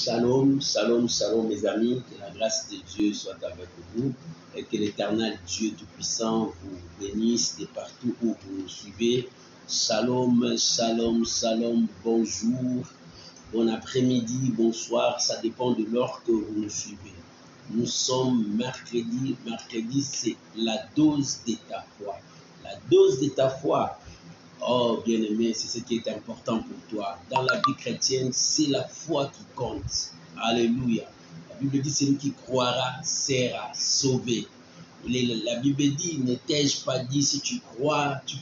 Shalom, shalom, shalom mes amis, que la grâce de Dieu soit avec vous et que l'Éternel Dieu Tout-Puissant vous bénisse de partout où vous nous suivez. Shalom, shalom, shalom, bonjour, bon après-midi, bonsoir, ça dépend de l'heure que vous nous suivez. Nous sommes mercredi, c'est la dose de ta foi. La dose de ta foi. Oh, bien-aimé, c'est ce qui est important pour toi. Dans la vie chrétienne, c'est la foi qui compte. Alléluia. La Bible dit, celui qui croira sera sauvé. La Bible dit, ne t'ai-je pas dit, si tu crois, tu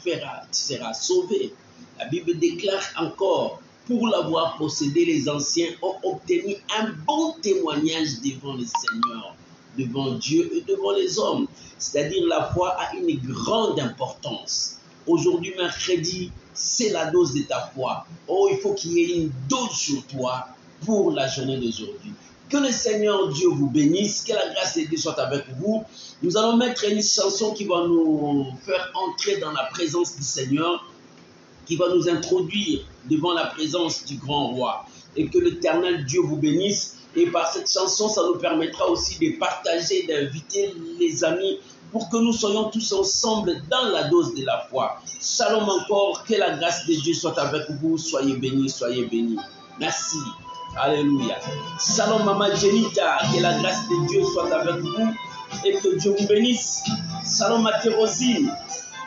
seras sauvé. La Bible déclare encore, pour l'avoir possédé, les anciens ont obtenu un bon témoignage devant le Seigneur, devant Dieu et devant les hommes. C'est-à-dire, la foi a une grande importance. Aujourd'hui, mercredi, c'est la dose de ta foi. Oh, il faut qu'il y ait une dose sur toi pour la journée d'aujourd'hui. Que le Seigneur Dieu vous bénisse, que la grâce de Dieu soit avec vous. Nous allons mettre une chanson qui va nous faire entrer dans la présence du Seigneur, qui va nous introduire devant la présence du grand roi. Et que l'Éternel Dieu vous bénisse. Et par cette chanson, ça nous permettra aussi de partager, d'inviter les amis pour que nous soyons tous ensemble dans la dose de la foi. Shalom encore, que la grâce de Dieu soit avec vous. Soyez bénis, soyez bénis. Merci. Alléluia. Shalom Maman Jenita, que la grâce de Dieu soit avec vous et que Dieu vous bénisse. Shalom Mathérosine,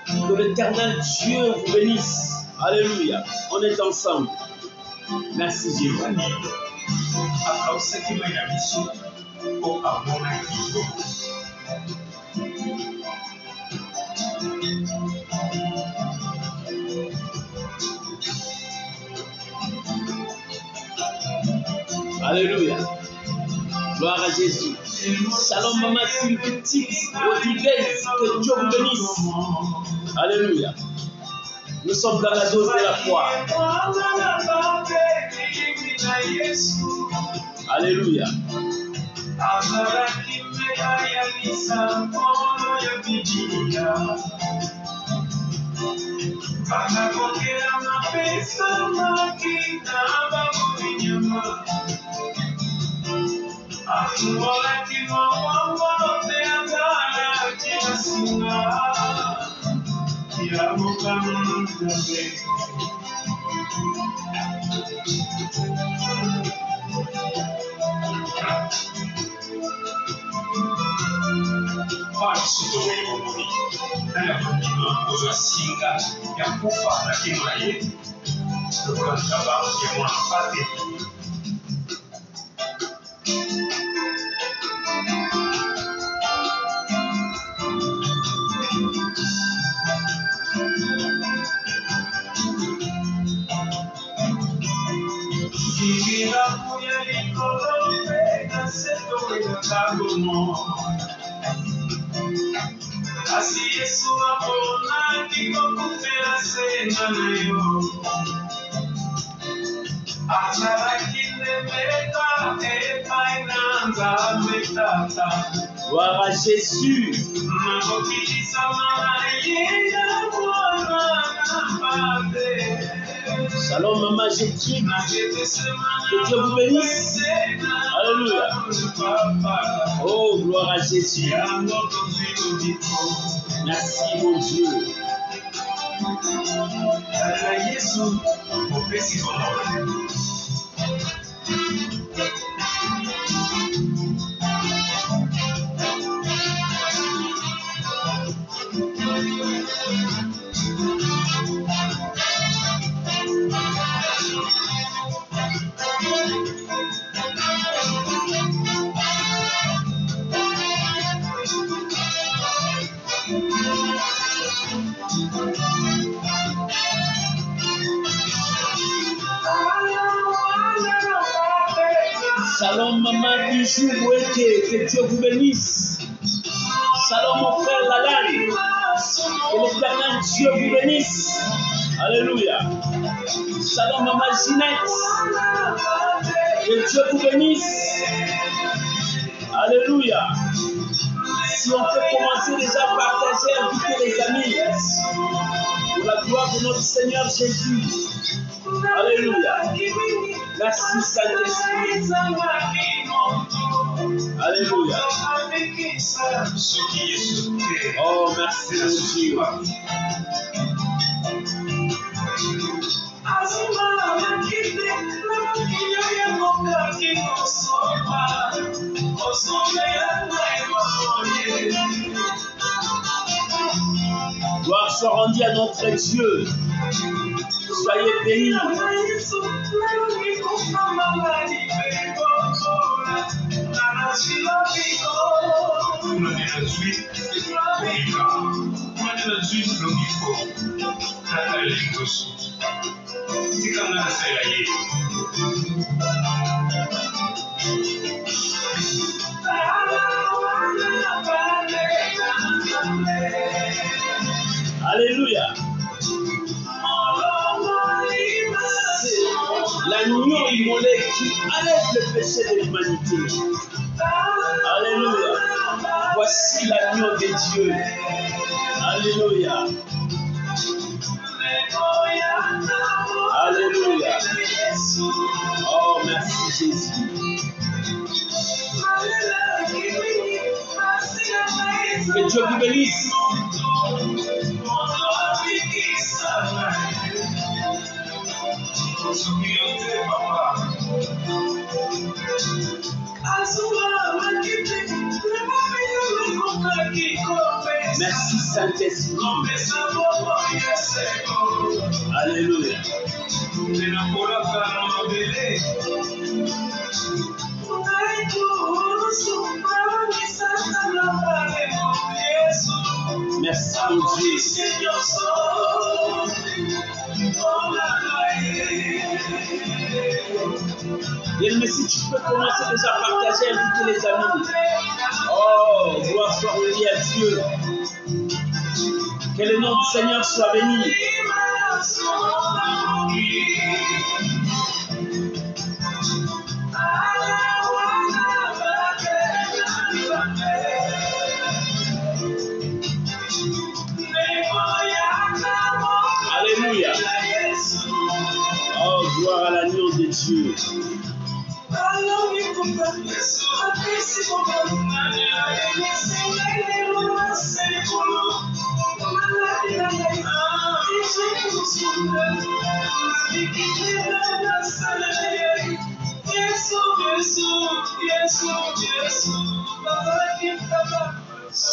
que l'Éternel Dieu vous bénisse. Alléluia. On est ensemble. Merci Jésus. Alléluia. Gloire à Jésus. Shalom Maman Sylvie Tix, Rodriguez, que Dieu vous bénisse. Alléluia. Nous sommes dans la dose de la foi. Alléluia. Gloire à Jésus. Shalom Maman Jésus. Que Dieu vous bénisse. Alléluia. Oh, gloire à Jésus. Merci mon Dieu. Shalom Maman Bijou Boueke, que Dieu vous bénisse. Shalom mon frère Lalan, que l'Éternel Dieu vous bénisse. Alléluia. Shalom Maman Ginette, que Dieu vous bénisse. Alléluia. Si on peut commencer déjà à partager, inviter les amis, pour la gloire de notre Seigneur Jésus. Alléluia. Merci. Merci Saint-Esprit. Alléluia. Oh, merci mon Dieu. Gloire soit rendue à notre Dieu. Soyez bénis. Alléluia. L'agneau immolé qui enlève le péché de l'humanité. Alléluia. Voici l'agneau de Dieu. Alléluia. Alléluia. Oh, merci Jésus. Que Dieu vous bénisse. Merci Saint-Esprit. Alléluia. Merci mon Dieu. Bien, mais si tu peux commencer déjà à partager, inviter les amis. Oh, gloire soit rendue à Dieu. Que le nom du Seigneur soit béni. Alléluia. Oh, gloire à l'agneau de Dieu.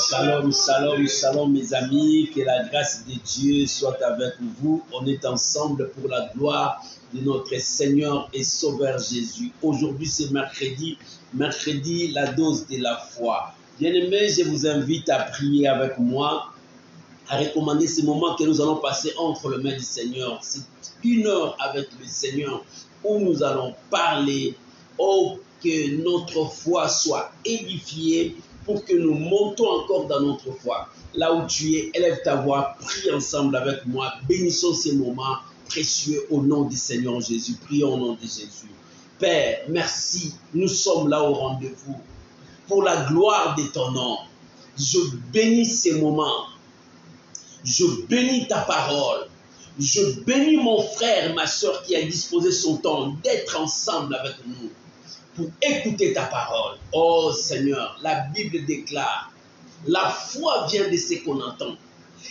Shalom, shalom, shalom mes amis, que la grâce de Dieu soit avec vous. On est ensemble pour la gloire de notre Seigneur et Sauveur Jésus. Aujourd'hui c'est mercredi, la dose de la foi. Bien-aimés, je vous invite à prier avec moi, à recommander ce moment que nous allons passer entre les mains du Seigneur. C'est une heure avec le Seigneur où nous allons parler, oh, que notre foi soit édifiée, pour que nous montons encore dans notre foi. Là où tu es, élève ta voix, prie ensemble avec moi. Bénissons ces moments précieux au nom du Seigneur Jésus. Prions au nom de Jésus. Père, merci. Nous sommes là au rendez-vous. Pour la gloire de ton nom, je bénis ces moments. Je bénis ta parole. Je bénis mon frère, ma soeur qui a disposé son temps d'être ensemble avec nous pour écouter ta parole. Oh Seigneur, la Bible déclare, la foi vient de ce qu'on entend.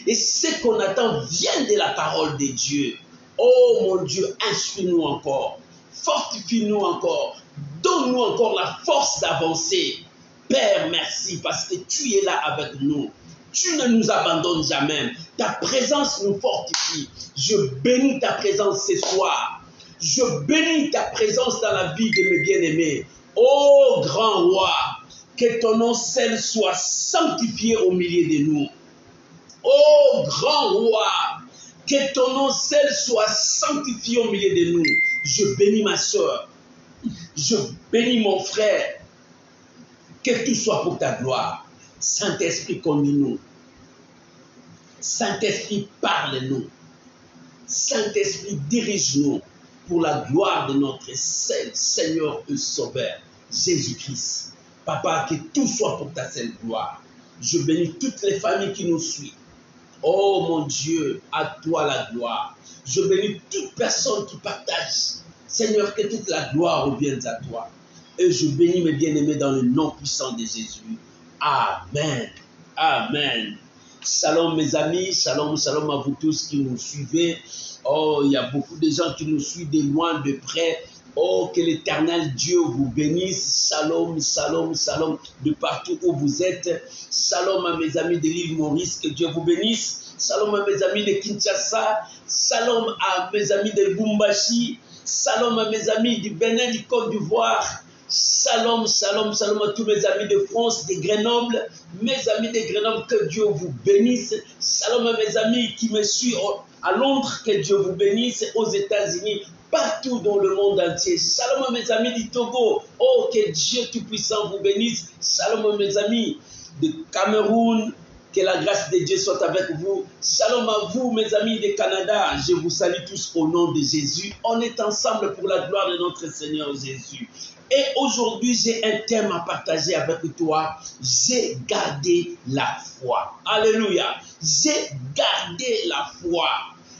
Et ce qu'on attend vient de la parole de Dieu. Oh mon Dieu, inspire-nous encore, fortifie-nous encore, donne-nous encore la force d'avancer. Père, merci parce que tu es là avec nous. Tu ne nous abandonnes jamais. Ta présence nous fortifie. Je bénis ta présence ce soir. Je bénis ta présence dans la vie de mes bien-aimés. Ô grand roi, que ton nom seul soit sanctifié au milieu de nous. Ô grand roi, que ton nom seul soit sanctifié au milieu de nous. Je bénis ma soeur. Je bénis mon frère. Que tout soit pour ta gloire. Saint-Esprit, conduis-nous. Saint-Esprit, parle-nous. Saint-Esprit, dirige-nous pour la gloire de notre seul Seigneur et Sauveur, Jésus-Christ. Papa, que tout soit pour ta seule gloire. Je bénis toutes les familles qui nous suivent. Oh mon Dieu, à toi la gloire. Je bénis toute personne qui partage Seigneur, que toute la gloire revienne à toi. Et je bénis mes bien-aimés dans le nom puissant de Jésus. Amen. Amen. Shalom mes amis, shalom, shalom à vous tous qui nous suivez. Oh, il y a beaucoup de gens qui nous suivent de loin, de près. Oh, que l'Éternel Dieu vous bénisse. Shalom, shalom, shalom de partout où vous êtes. Shalom à mes amis de l'île Maurice, que Dieu vous bénisse. Shalom à mes amis de Kinshasa. Shalom à mes amis de Lubumbashi. Shalom à mes amis du Bénin, du Côte d'Ivoire. Shalom, shalom, shalom à tous mes amis de France, de Grenoble, mes amis de Grenoble, que Dieu vous bénisse. Shalom à mes amis qui me suivent à Londres, que Dieu vous bénisse, aux États-Unis, partout dans le monde entier. Shalom à mes amis du Togo, oh que Dieu Tout-Puissant vous bénisse. Shalom à mes amis de Cameroun, que la grâce de Dieu soit avec vous. Shalom à vous, mes amis du Canada. Je vous salue tous au nom de Jésus. On est ensemble pour la gloire de notre Seigneur Jésus. Et aujourd'hui, j'ai un thème à partager avec toi. J'ai gardé la foi. Alléluia. J'ai gardé la foi.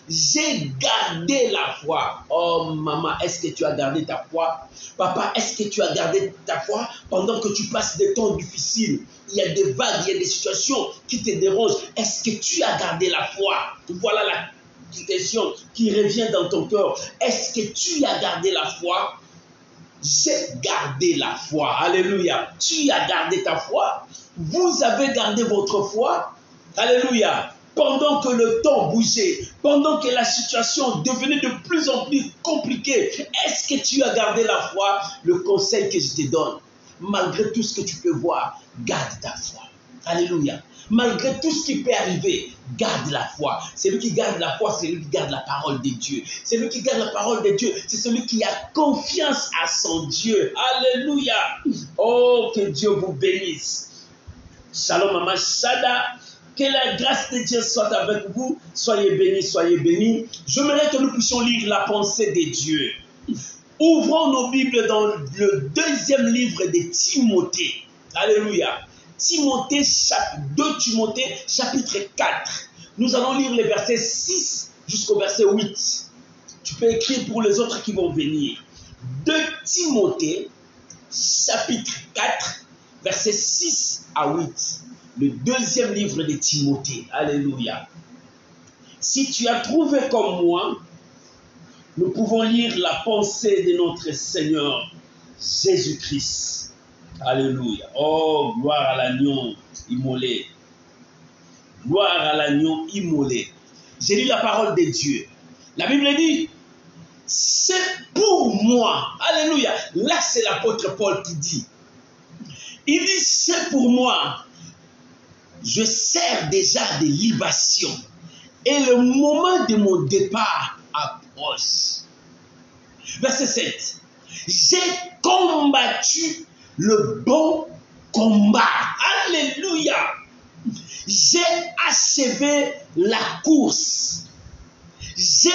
J'ai gardé la foi. Oh maman, est-ce que tu as gardé ta foi? Papa, est-ce que tu as gardé ta foi pendant que tu passes des temps difficiles? Il y a des vagues, il y a des situations qui te dérangent. Est-ce que tu as gardé la foi? Voilà la question qui revient dans ton cœur. Est-ce que tu as gardé la foi? J'ai gardé la foi. Alléluia. Tu as gardé ta foi. Vous avez gardé votre foi. Alléluia. Pendant que le temps bougeait, pendant que la situation devenait de plus en plus compliquée, est-ce que tu as gardé la foi? Le conseil que je te donne, malgré tout ce que tu peux voir, garde ta foi. Alléluia. Malgré tout ce qui peut arriver, garde la foi. Celui qui garde la foi, c'est celui qui garde la parole de Dieu. Celui qui garde la parole de Dieu, c'est celui qui a confiance à son Dieu. Alléluia. Oh, que Dieu vous bénisse. Shalom, Maman Shada. Que la grâce de Dieu soit avec vous. Soyez bénis, soyez bénis. J'aimerais que nous puissions lire la pensée de Dieu. Ouvrons nos Bibles dans le deuxième livre de Timothée. Alléluia. 2 Timothée, chapitre 4. Nous allons lire les versets 6 jusqu'au verset 8. Tu peux écrire pour les autres qui vont venir. 2 Timothée, chapitre 4, versets 6 à 8. Le deuxième livre de Timothée. Alléluia. Si tu as trouvé comme moi, nous pouvons lire la pensée de notre Seigneur Jésus-Christ. Alléluia. Oh, gloire à l'agneau immolé. Gloire à l'agneau immolé. J'ai lu la parole de Dieu. La Bible dit, c'est pour moi. Alléluia. Là, c'est l'apôtre Paul qui dit. Il dit, c'est pour moi. Je sers déjà des libations. Et le moment de mon départ approche. Verset 7. J'ai combattu le bon combat. Alléluia. J'ai achevé la course. J'ai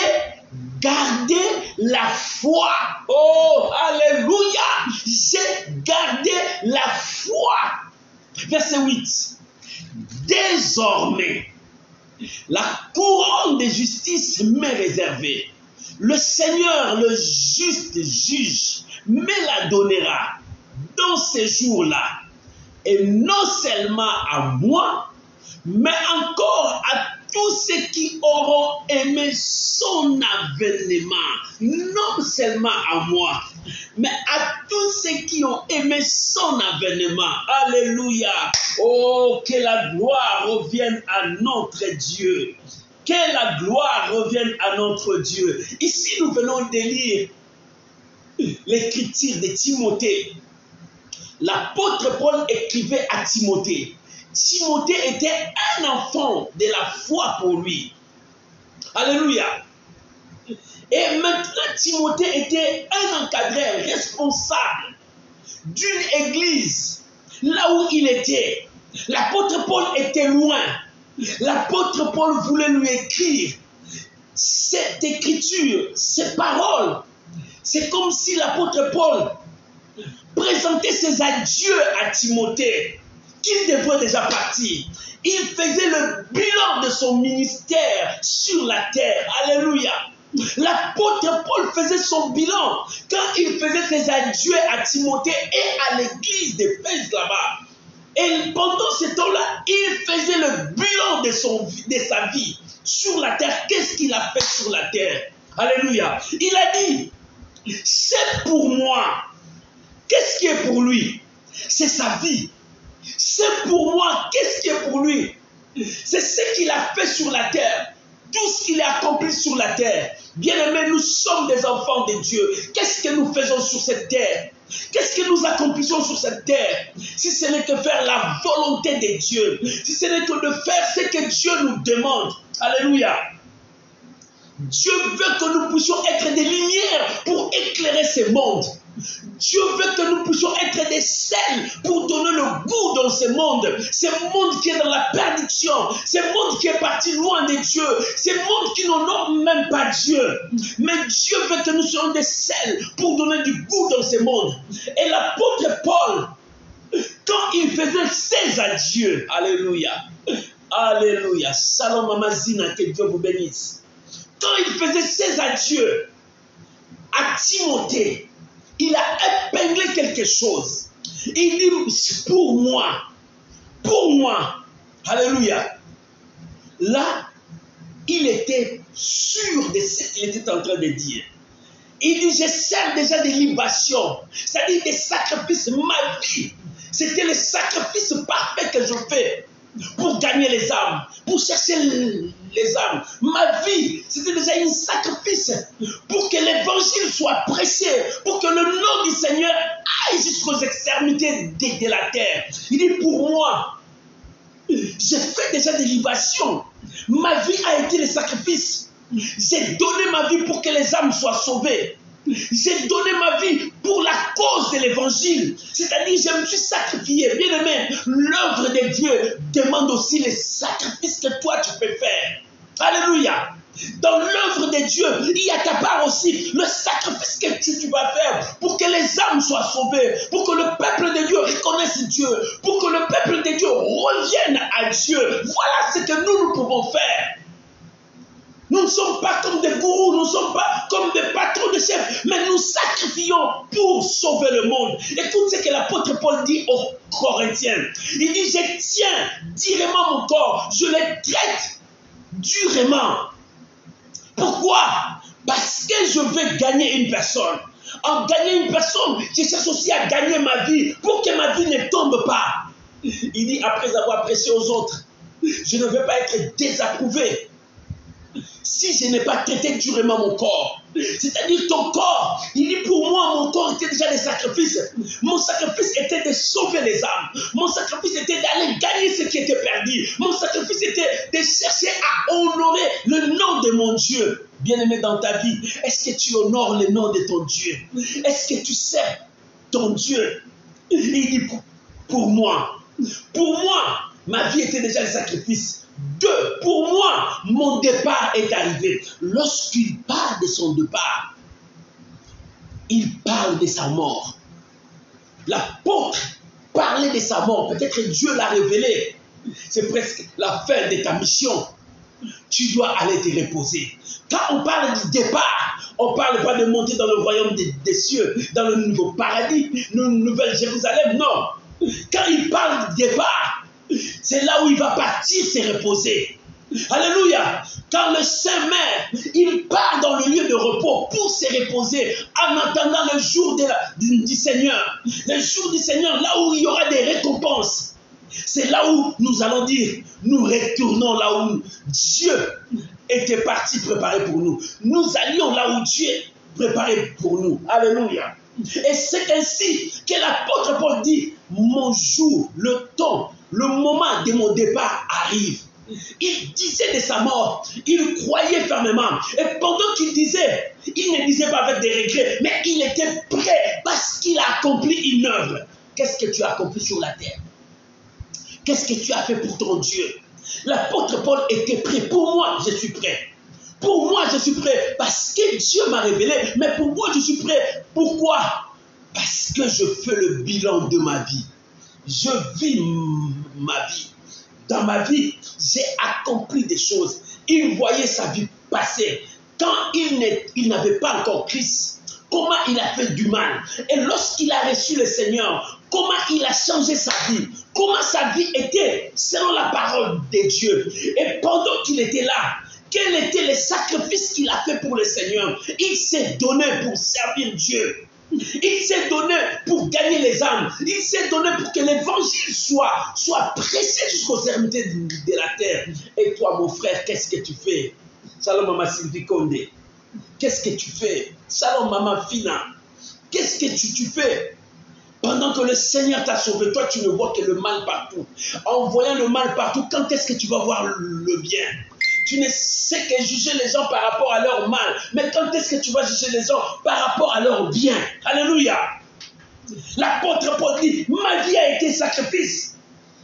gardé la foi. Oh, alléluia. J'ai gardé la foi. Verset 8. Désormais, la couronne de justice m'est réservée. Le Seigneur, le juste juge, me la donnera dans ces jours-là. Et non seulement à moi, mais encore à tous ceux qui auront aimé son avènement. Non seulement à moi, mais à tous ceux qui ont aimé son avènement. Alléluia. Oh, que la gloire revienne à notre Dieu. Que la gloire revienne à notre Dieu. Ici, nous venons de lire l'écriture de Timothée. L'apôtre Paul écrivait à Timothée. Timothée était un enfant de la foi pour lui. Alléluia. Et maintenant, Timothée était un encadreur responsable d'une église. Là où il était, l'apôtre Paul était loin. L'apôtre Paul voulait lui écrire cette écriture, ces paroles. C'est comme si l'apôtre Paul présentait ses adieux à Timothée, qu'il devrait déjà partir. Il faisait le bilan de son ministère sur la terre. Alléluia. L'apôtre Paul faisait son bilan quand il faisait ses adieux à Timothée et à l'église d'Éphèse là-bas. Et pendant ce temps-là, il faisait le bilan de sa vie sur la terre. Qu'est-ce qu'il a fait sur la terre? Alléluia. Il a dit, c'est pour moi. Qu'est-ce qui est pour lui? C'est sa vie. C'est pour moi. Qu'est-ce qui est pour lui? C'est ce qu'il a fait sur la terre. Tout ce qu'il a accompli sur la terre. Bien-aimés, nous sommes des enfants de Dieu. Qu'est-ce que nous faisons sur cette terre? Qu'est-ce que nous accomplissons sur cette terre? Si ce n'est que faire la volonté de Dieu. Si ce n'est que de faire ce que Dieu nous demande. Alléluia. Dieu veut que nous puissions être des lumières pour éclairer ce monde. Dieu veut que nous puissions être des sels pour donner le goût dans ce monde qui est dans la perdition, ce monde qui est parti loin de Dieu, ce monde qui n'honore même pas Dieu. Mais Dieu veut que nous soyons des sels pour donner du goût dans ce monde. Et l'apôtre Paul, quand il faisait ses adieux, alléluia, alléluia, Shalom Mamazina, que Dieu vous bénisse. Quand il faisait ses adieux à Timothée, il a épinglé quelque chose. Il dit, pour moi, alléluia. Là, il était sûr de ce qu'il était en train de dire. Il dit, je sers déjà des libations, c'est-à-dire des sacrifices. Ma vie, c'était le sacrifice parfait que je fais pour gagner les âmes, pour chercher les âmes. Ma vie, c'était déjà un sacrifice pour que l'évangile soit prêché, pour que le nom du Seigneur aille jusqu'aux extrémités de la terre. Il dit, pour moi, j'ai fait déjà des libations. Ma vie a été le sacrifice. J'ai donné ma vie pour que les âmes soient sauvées. J'ai donné ma vie pour la cause de l'évangile. C'est-à-dire, je me suis sacrifié. Bien aimé, l'œuvre de Dieu demande aussi les sacrifices que toi tu peux faire. Alléluia. Dans l'œuvre de Dieu, il y a ta part aussi, le sacrifice que tu vas faire pour que les âmes soient sauvées, pour que le peuple de Dieu reconnaisse Dieu, pour que le peuple de Dieu revienne à Dieu. Voilà ce que nous pouvons faire. Nous ne sommes pas comme des gourous, nous ne sommes pas comme des patrons de chefs, mais nous sacrifions pour sauver le monde. Écoute ce que l'apôtre Paul dit aux Corinthiens. Il dit, je tiens durement mon corps, je le traite durement. Pourquoi? Parce que je veux gagner une personne. En gagnant une personne, je cherche aussi à gagner ma vie, pour que ma vie ne tombe pas. Il dit, après avoir prêché aux autres, je ne veux pas être désapprouvé. Si je n'ai pas traité durement mon corps, c'est-à-dire ton corps, il dit pour moi, mon corps était déjà des sacrifices. Mon sacrifice était de sauver les âmes. Mon sacrifice était d'aller gagner ce qui était perdu. Mon sacrifice était de chercher à honorer le nom de mon Dieu. Bien-aimé dans ta vie, est-ce que tu honores le nom de ton Dieu? Est-ce que tu sers ton Dieu? Il dit pour moi, ma vie était déjà le sacrifice. 2, pour moi, mon départ est arrivé. Lorsqu'il parle de son départ, il parle de sa mort. L'apôtre parlait de sa mort. Peut-être Dieu l'a révélé. C'est presque la fin de ta mission. Tu dois aller te reposer. Quand on parle du départ, on ne parle pas de monter dans le royaume des cieux, dans le nouveau paradis, la nouvelle Jérusalem. Non. Quand il parle du départ, c'est là où il va partir se reposer. Alléluia. Quand le Saint-Mère, il part dans le lieu de repos pour se reposer en attendant le jour du Seigneur. Le jour du Seigneur, là où il y aura des récompenses. C'est là où nous allons dire, nous retournons là où Dieu était parti préparer pour nous. Nous allions là où Dieu préparait pour nous. Alléluia. Et c'est ainsi que l'apôtre Paul dit, mon jour, le temps, le moment de mon départ arrive. Il disait de sa mort, il croyait fermement. Et pendant qu'il disait, il ne disait pas avec des regrets, mais il était prêt parce qu'il a accompli une œuvre. Qu'est-ce que tu as accompli sur la terre? Qu'est-ce que tu as fait pour ton Dieu? L'apôtre Paul était prêt. Pour moi, je suis prêt. Pour moi, je suis prêt parce que Dieu m'a révélé. Mais pour moi, je suis prêt. Pourquoi? Parce que je fais le bilan de ma vie. Je vis ma vie. Dans ma vie, j'ai accompli des choses. Il voyait sa vie passer. quand il n'avait pas encore Christ, comment il a fait du mal. Et lorsqu'il a reçu le Seigneur, comment il a changé sa vie. Comment sa vie était selon la parole de Dieu. Et pendant qu'il était là, quels étaient les sacrifices qu'il a fait pour le Seigneur? Il s'est donné pour servir Dieu. Il s'est donné pour gagner les âmes. Il s'est donné pour que l'évangile soit pressé jusqu'aux extrémités de la terre. Et toi, mon frère, qu'est-ce que tu fais? Shalom, maman Sylvie Condé. Qu'est-ce que tu fais? Shalom, maman Fina. Qu'est-ce que tu fais? Pendant que le Seigneur t'a sauvé, toi, tu ne vois que le mal partout. En voyant le mal partout, quand est-ce que tu vas voir le bien? Tu ne sais que juger les gens par rapport à leur mal. Mais quand est-ce que tu vas juger les gens par rapport à leur bien? Alléluia. L'apôtre Paul dit, ma vie a été sacrifice.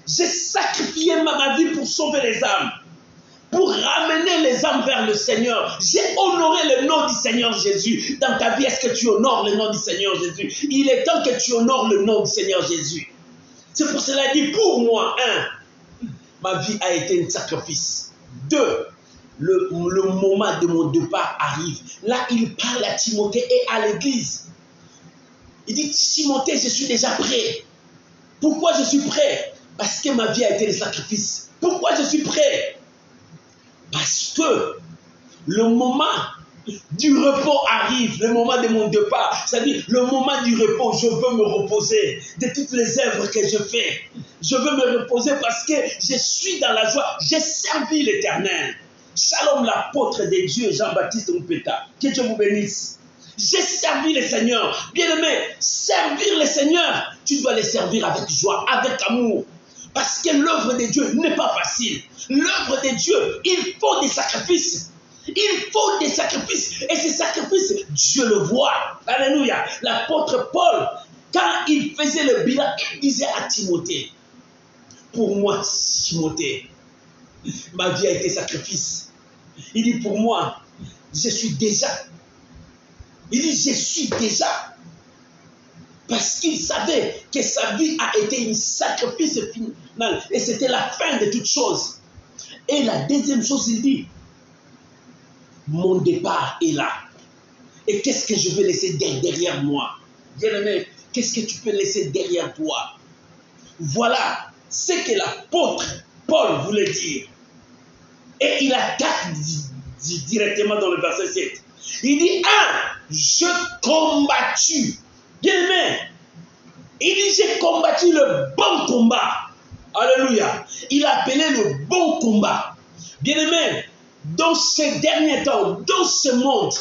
J'ai sacrifié ma vie pour sauver les âmes. Pour ramener les âmes vers le Seigneur. J'ai honoré le nom du Seigneur Jésus. Dans ta vie, est-ce que tu honores le nom du Seigneur Jésus? Il est temps que tu honores le nom du Seigneur Jésus. C'est pour cela qu'il dit, pour moi, ma vie a été un sacrifice. 2, le moment de mon départ arrive. Là, il parle à Timothée et à l'église. Il dit, Timothée, je suis déjà prêt. Pourquoi je suis prêt? Parce que ma vie a été un sacrifice. Pourquoi je suis prêt? Parce que le moment du repos arrive, le moment de mon départ, c'est-à-dire le moment du repos, je veux me reposer de toutes les œuvres que je fais. Je veux me reposer parce que je suis dans la joie, j'ai servi l'Éternel. Shalom, l'apôtre de Dieu, Jean-Baptiste Mpeta, que Dieu vous bénisse. J'ai servi le Seigneur. Bien-aimé, servir le Seigneur, tu dois le servir avec joie, avec amour. Parce que l'œuvre de Dieu n'est pas facile. L'œuvre de Dieu, il faut des sacrifices. Il faut des sacrifices. Et ces sacrifices, Dieu le voit. Alléluia. L'apôtre Paul, quand il faisait le bilan, il disait à Timothée, pour moi, Timothée, ma vie a été sacrifice. Il dit, pour moi, je suis déjà. Il dit, je suis déjà. Parce qu'il savait que sa vie a été un sacrifice final. Et c'était la fin de toutes choses. Et la deuxième chose, il dit, mon départ est là. Et qu'est-ce que je vais laisser derrière moi? Bien-aimé, qu'est-ce que tu peux laisser derrière toi? Voilà ce que l'apôtre Paul voulait dire. Et il attaque directement dans le verset 7. Il dit, je combattu. Bien-aimé, il dit, j'ai combattu le bon combat. Alléluia. Il a appelé le bon combat. Bien-aimé, dans ces derniers temps, dans ce monde,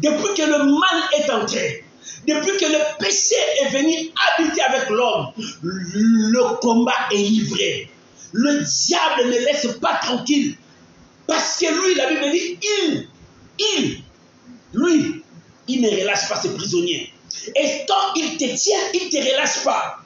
depuis que le mal est entré, depuis que le péché est venu habiter avec l'homme, le combat est livré. Le diable ne laisse pas tranquille. Parce que lui, la Bible dit, lui, il ne relâche pas ses prisonniers. Et quand il te tient, il ne te relâche pas.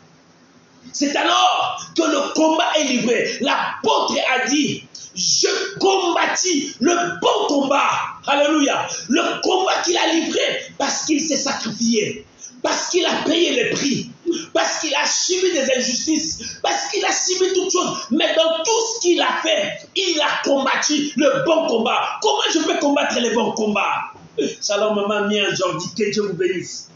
C'est alors que le combat est livré. L'apôtre a dit, je combattis le bon combat. Alléluia. Le combat qu'il a livré parce qu'il s'est sacrifié. Parce qu'il a payé le prix. Parce qu'il a subi des injustices. Parce qu'il a subi toutes choses. Mais dans tout ce qu'il a fait, il a combattu le bon combat. Comment je peux combattre le bon combat? Shalom maman Mia Jordi, que Dieu vous bénisse.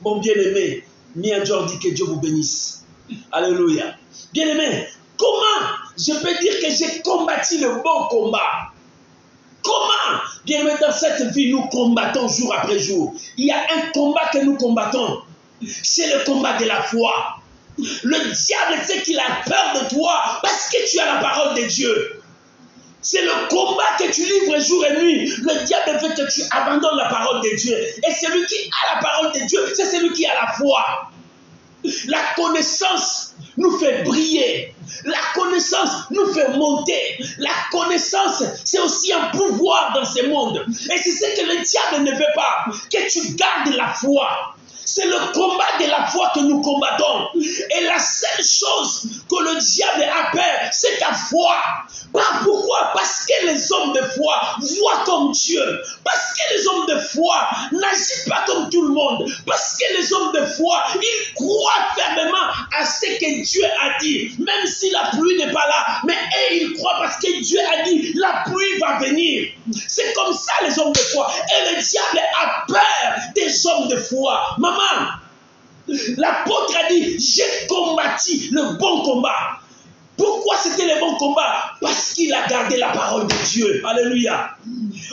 Mon bien-aimé, Mia Jordi, que Dieu vous bénisse. Alléluia. Bien-aimé, comment je peux dire que j'ai combattu le bon combat? Comment? Bien-aimé, dans cette vie, nous combattons jour après jour. Il y a un combat que nous combattons. C'est le combat de la foi. Le diable sait qu'il a peur de toi parce que tu as la parole de Dieu. C'est le combat que tu livres jour et nuit. Le diable veut que tu abandonnes la parole de Dieu. Et celui qui a la parole de Dieu, c'est celui qui a la foi. La connaissance nous fait briller. La connaissance nous fait monter. La connaissance, c'est aussi un pouvoir dans ce monde. Et c'est ce que le diable ne veut pas. Que tu gardes la foi. C'est le combat de la foi que nous combattons. Et la seule chose que le diable a peur, c'est ta foi. Pourquoi? Parce que les hommes de foi voient comme Dieu. Parce que les hommes de foi n'agissent pas comme tout le monde. Parce que les hommes de foi, ils croient fermement à ce que Dieu a dit. Même si la pluie n'est pas là. Mais ils croient parce que Dieu a dit, la pluie va venir. C'est comme ça les hommes de foi. Et le diable a peur des hommes de foi. Maman, l'apôtre a dit, j'ai combattu le bon combat. Pourquoi c'était le bon combat? Parce qu'il a gardé la parole de Dieu. Alléluia.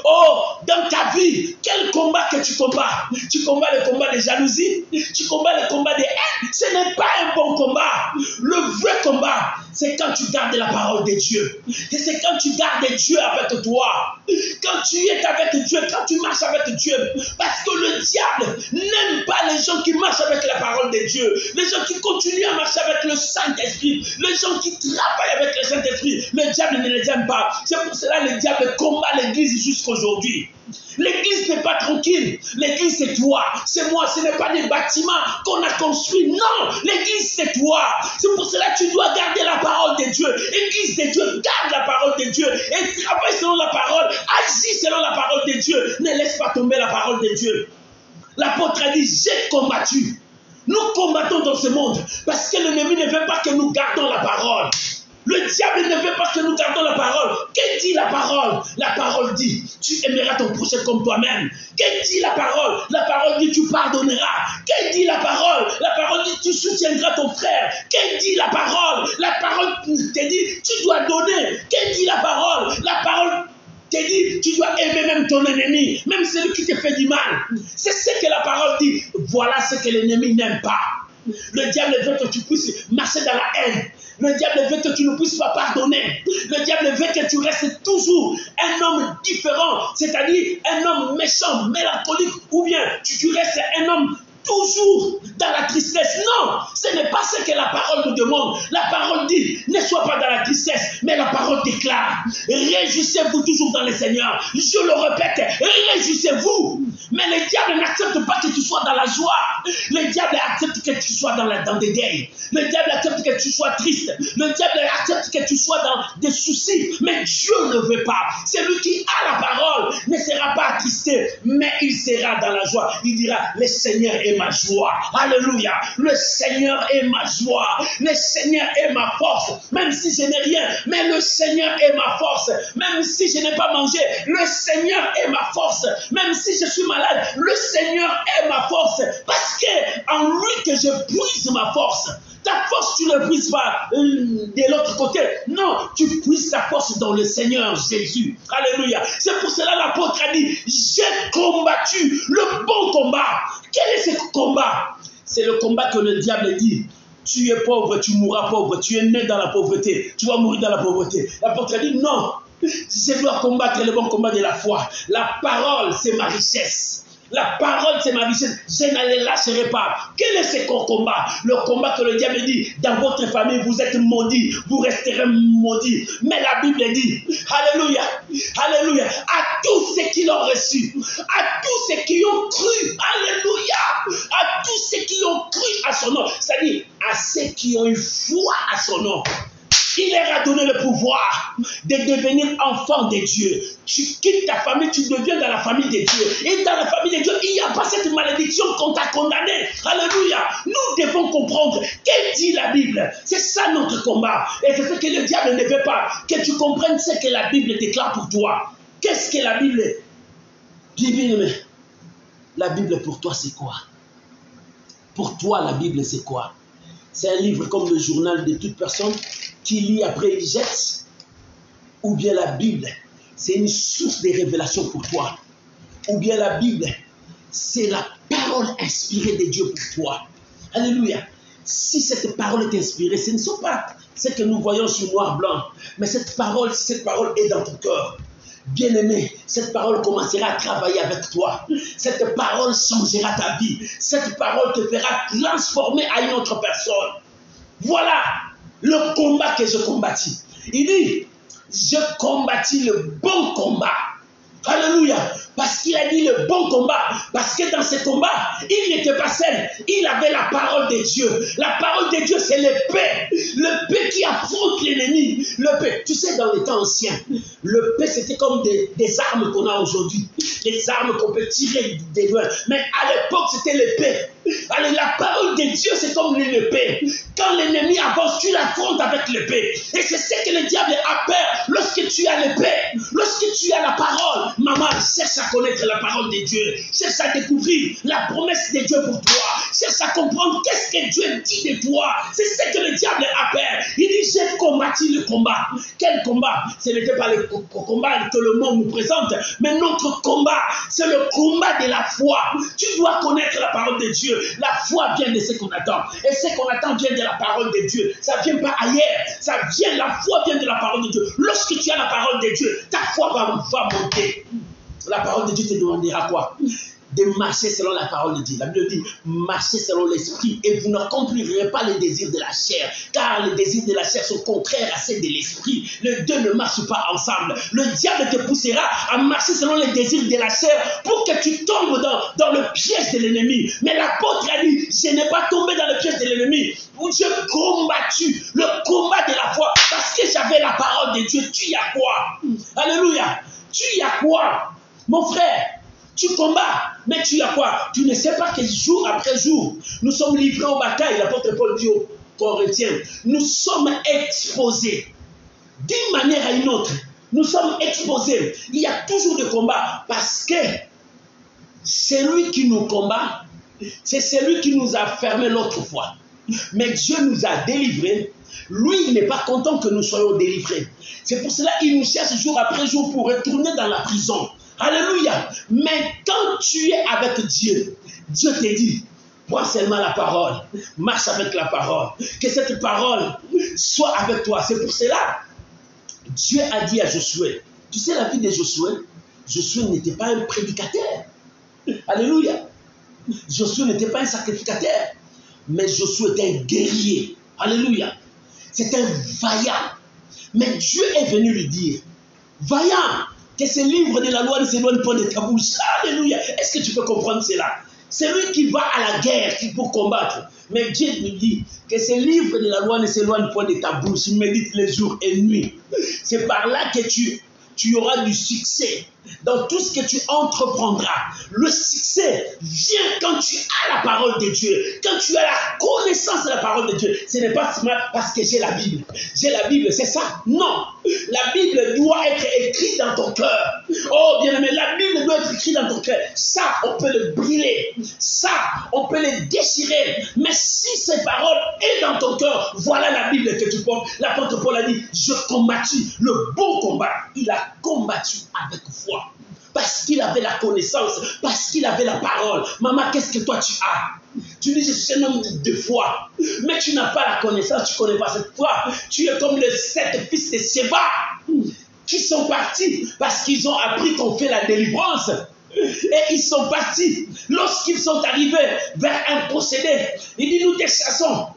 Oh, dans ta vie, quel combat que tu combats? Tu combats le combat de jalousie? Tu combats le combat de haine? Ce n'est pas un bon combat. Le vrai combat, c'est quand tu gardes la parole de Dieu. Et c'est quand tu gardes Dieu avec toi. Quand tu es avec Dieu, quand tu marches avec Dieu. Parce que le diable n'aime pas les gens qui marchent avec la parole de Dieu. Les gens qui continuent à marcher avec le Saint-Esprit. Les gens qui travaillent avec le Saint-Esprit. Le diable ne les aime pas. C'est pour cela que le diable combat l'église jusqu'aujourd'hui. L'église n'est pas tranquille. L'église c'est toi, c'est moi. Ce n'est pas des bâtiments qu'on a construits. Non, l'église c'est toi. C'est pour cela que tu dois garder la parole de Dieu. Église de Dieu, garde la parole de Dieu. Et travaille selon la parole. Agis selon la parole de Dieu. Ne laisse pas tomber la parole de Dieu. L'apôtre a dit, j'ai combattu. Nous combattons dans ce monde parce que l'ennemi ne veut pas que nous gardons la parole. Le diable ne veut pas que nous gardons la parole. Que dit la parole? La parole dit, tu aimeras ton prochain comme toi-même. Que dit la parole? La parole dit, tu pardonneras. Que dit la parole? La parole dit, tu soutiendras ton frère. Que dit la parole? La parole te dit, tu dois donner. Que dit la parole? La parole te dit, tu dois aimer même ton ennemi, même celui qui te fait du mal. C'est ce que la parole dit. Voilà ce que l'ennemi n'aime pas. Le diable veut que tu puisses marcher dans la haine. Le diable veut que tu ne puisses pas pardonner. Le diable veut que tu restes toujours un homme différent, c'est-à-dire un homme méchant, mélancolique, ou bien tu restes un homme toujours dans la tristesse. Non, ce n'est pas ce que la parole nous demande. La parole dit, ne sois pas dans la tristesse, mais la parole déclare, réjouissez-vous toujours dans le Seigneur. Je le répète, réjouissez-vous. Mais le diable n'accepte pas que tu sois dans la joie. Le diable accepte que tu sois dans des deuils. Le diable accepte que tu sois triste. Le diable accepte que tu sois dans des soucis. Mais Dieu ne veut pas. Celui qui a la parole ne sera pas attristé, mais il sera dans la joie. Il dira, le Seigneur est ma joie. Alléluia. Le Seigneur est ma joie. Le Seigneur est ma force. Même si je n'ai rien, mais le Seigneur est ma force. Même si je n'ai pas mangé, le Seigneur est ma force. Même si je suis malade, le Seigneur est ma force. Parce que en lui que je puise ma force. Ta force, tu ne puisses pas de l'autre côté. Non, tu puisses ta force dans le Seigneur Jésus. Alléluia. C'est pour cela l'apôtre a dit, j'ai combattu le bon combat. Quel est ce combat? C'est le combat que le diable dit. Tu es pauvre, tu mourras pauvre. Tu es né dans la pauvreté. Tu vas mourir dans la pauvreté. L'apôtre a dit, non. Je dois combattre le bon combat de la foi. La parole, c'est ma richesse. La parole, c'est ma richesse. Je ne les lâcherai pas. Quel est ce combat? Le combat que le diable dit, dans votre famille, vous êtes maudits. Vous resterez maudits. Mais la Bible dit, alléluia, alléluia, à tous ceux qui l'ont reçu, à tous ceux qui ont cru, alléluia, à tous ceux qui ont cru à son nom, c'est-à-dire à ceux qui ont eu foi à son nom. Il leur a donné le pouvoir de devenir enfant de Dieu. Tu quittes ta famille, tu deviens dans la famille de Dieu. Et dans la famille de Dieu, il n'y a pas cette malédiction qu'on t'a condamné. Alléluia. Nous devons comprendre. Qu'est-ce que dit la Bible? C'est ça notre combat. Et c'est ce que le diable ne veut pas. Que tu comprennes ce que la Bible déclare pour toi. Qu'est-ce que la Bible dit? Bien-aimé, la Bible pour toi, c'est quoi? Pour toi, la Bible, c'est quoi? C'est un livre comme le journal de toute personne qui lit après il jette, ou bien la Bible, c'est une source de révélation pour toi, ou bien la Bible, c'est la parole inspirée de Dieu pour toi. Alléluia. Si cette parole est inspirée, ce ne sont pas ce que nous voyons sur noir-blanc, mais cette parole est dans ton cœur. Bien-aimé, cette parole commencera à travailler avec toi. Cette parole changera ta vie. Cette parole te fera transformer à une autre personne. Voilà le combat que je combattis. Il dit, je combattis le bon combat. Alléluia. Parce qu'il a dit le bon combat. Parce que dans ce combat, il n'était pas seul. Il avait la parole de Dieu. La parole de Dieu, c'est l'épée. L'épée qui affronte l'ennemi. L'épée. Tu sais, dans les temps anciens, l'épée, c'était comme des armes qu'on a aujourd'hui. Les armes qu'on peut tirer des loin. Mais à l'époque, c'était l'épée. Alors, la parole de Dieu, c'est comme l'épée. Quand l'ennemi avance, tu l'affrontes avec l'épée. Et c'est ce que le diable a peur. Lorsque tu as l'épée, lorsque tu as la parole, maman, cherche à connaître la parole de Dieu. Cherche à découvrir la promesse de Dieu pour toi. Cherche à comprendre qu'est-ce que Dieu dit de toi. C'est ce que le diable a peur. Il dit, j'ai combattu le combat. Quel combat? Ce n'était pas le combat que le monde nous présente, mais notre combat, c'est le combat de la foi. Tu dois connaître la parole de Dieu. La foi vient de ce qu'on attend. Et ce qu'on attend vient de la parole de Dieu. Ça ne vient pas ailleurs. Ça vient, la foi vient de la parole de Dieu. Lorsque tu as la parole de Dieu, ta foi va monter. La parole de Dieu te demandera quoi? De marcher selon la parole de Dieu. La Bible dit, marchez selon l'esprit et vous n'accomplirez pas les désirs de la chair, car les désirs de la chair sont contraires à ceux de l'esprit. Les deux ne marchent pas ensemble. Le diable te poussera à marcher selon les désirs de la chair pour que tu tombes dans le piège de l'ennemi. Mais l'apôtre a dit, je n'ai pas tombé dans le piège de l'ennemi. J'ai combattu le combat de la foi parce que j'avais la parole de Dieu. Tu y as quoi? Alléluia. Tu y as quoi? Mon frère, tu combats, mais tu as quoi? Tu ne sais pas que jour après jour, nous sommes livrés aux batailles. L'apôtre Paul dit aux Corinthiens, nous sommes exposés d'une manière à une autre. Nous sommes exposés. Il y a toujours des combats parce que celui qui nous combat, c'est celui qui nous a fermé l'autre fois. Mais Dieu nous a délivrés. Lui, il n'est pas content que nous soyons délivrés. C'est pour cela qu'il nous cherche jour après jour pour retourner dans la prison. Alléluia. Mais quand tu es avec Dieu, Dieu te dit, prends seulement la parole, marche avec la parole, que cette parole soit avec toi. C'est pour cela, Dieu a dit à Josué, tu sais la vie de Josué, Josué n'était pas un prédicateur. Alléluia. Josué n'était pas un sacrificateur, mais Josué était un guerrier. Alléluia. C'est un vaillant. Mais Dieu est venu lui dire, vaillant, que ce livre de la loi ne s'éloigne pas de ta bouche. Alléluia. Est-ce que tu peux comprendre cela? C'est lui qui va à la guerre pour combattre. Mais Dieu nous dit que ce livre de la loi ne s'éloigne pas de ta bouche. Médite les jours et nuits. C'est par là que tu auras du succès dans tout ce que tu entreprendras. Le succès vient quand tu as la parole de Dieu, quand tu as la connaissance de la parole de Dieu. Ce n'est pas parce que j'ai la Bible. J'ai la Bible, c'est ça? Non. La Bible doit être écrite dans ton cœur. Oh bien-aimé, la Bible doit être écrite dans ton cœur. Ça, on peut le brûler. Ça, on peut le déchirer. Mais si ces paroles sont dans ton cœur, voilà la Bible que tu portes. L'apôtre Paul a dit, je combattis le bon combat. Il a combattu avec foi. Parce qu'il avait la connaissance, parce qu'il avait la parole. Maman, qu'est-ce que toi tu as? Tu dis, je suis un homme de foi. Mais tu n'as pas la connaissance, tu ne connais pas cette foi. Tu es comme les 7 fils de Séba qui sont partis parce qu'ils ont appris qu'on fait la délivrance. Et ils sont partis. Lorsqu'ils sont arrivés vers un possédé, il dit, nous te chassons.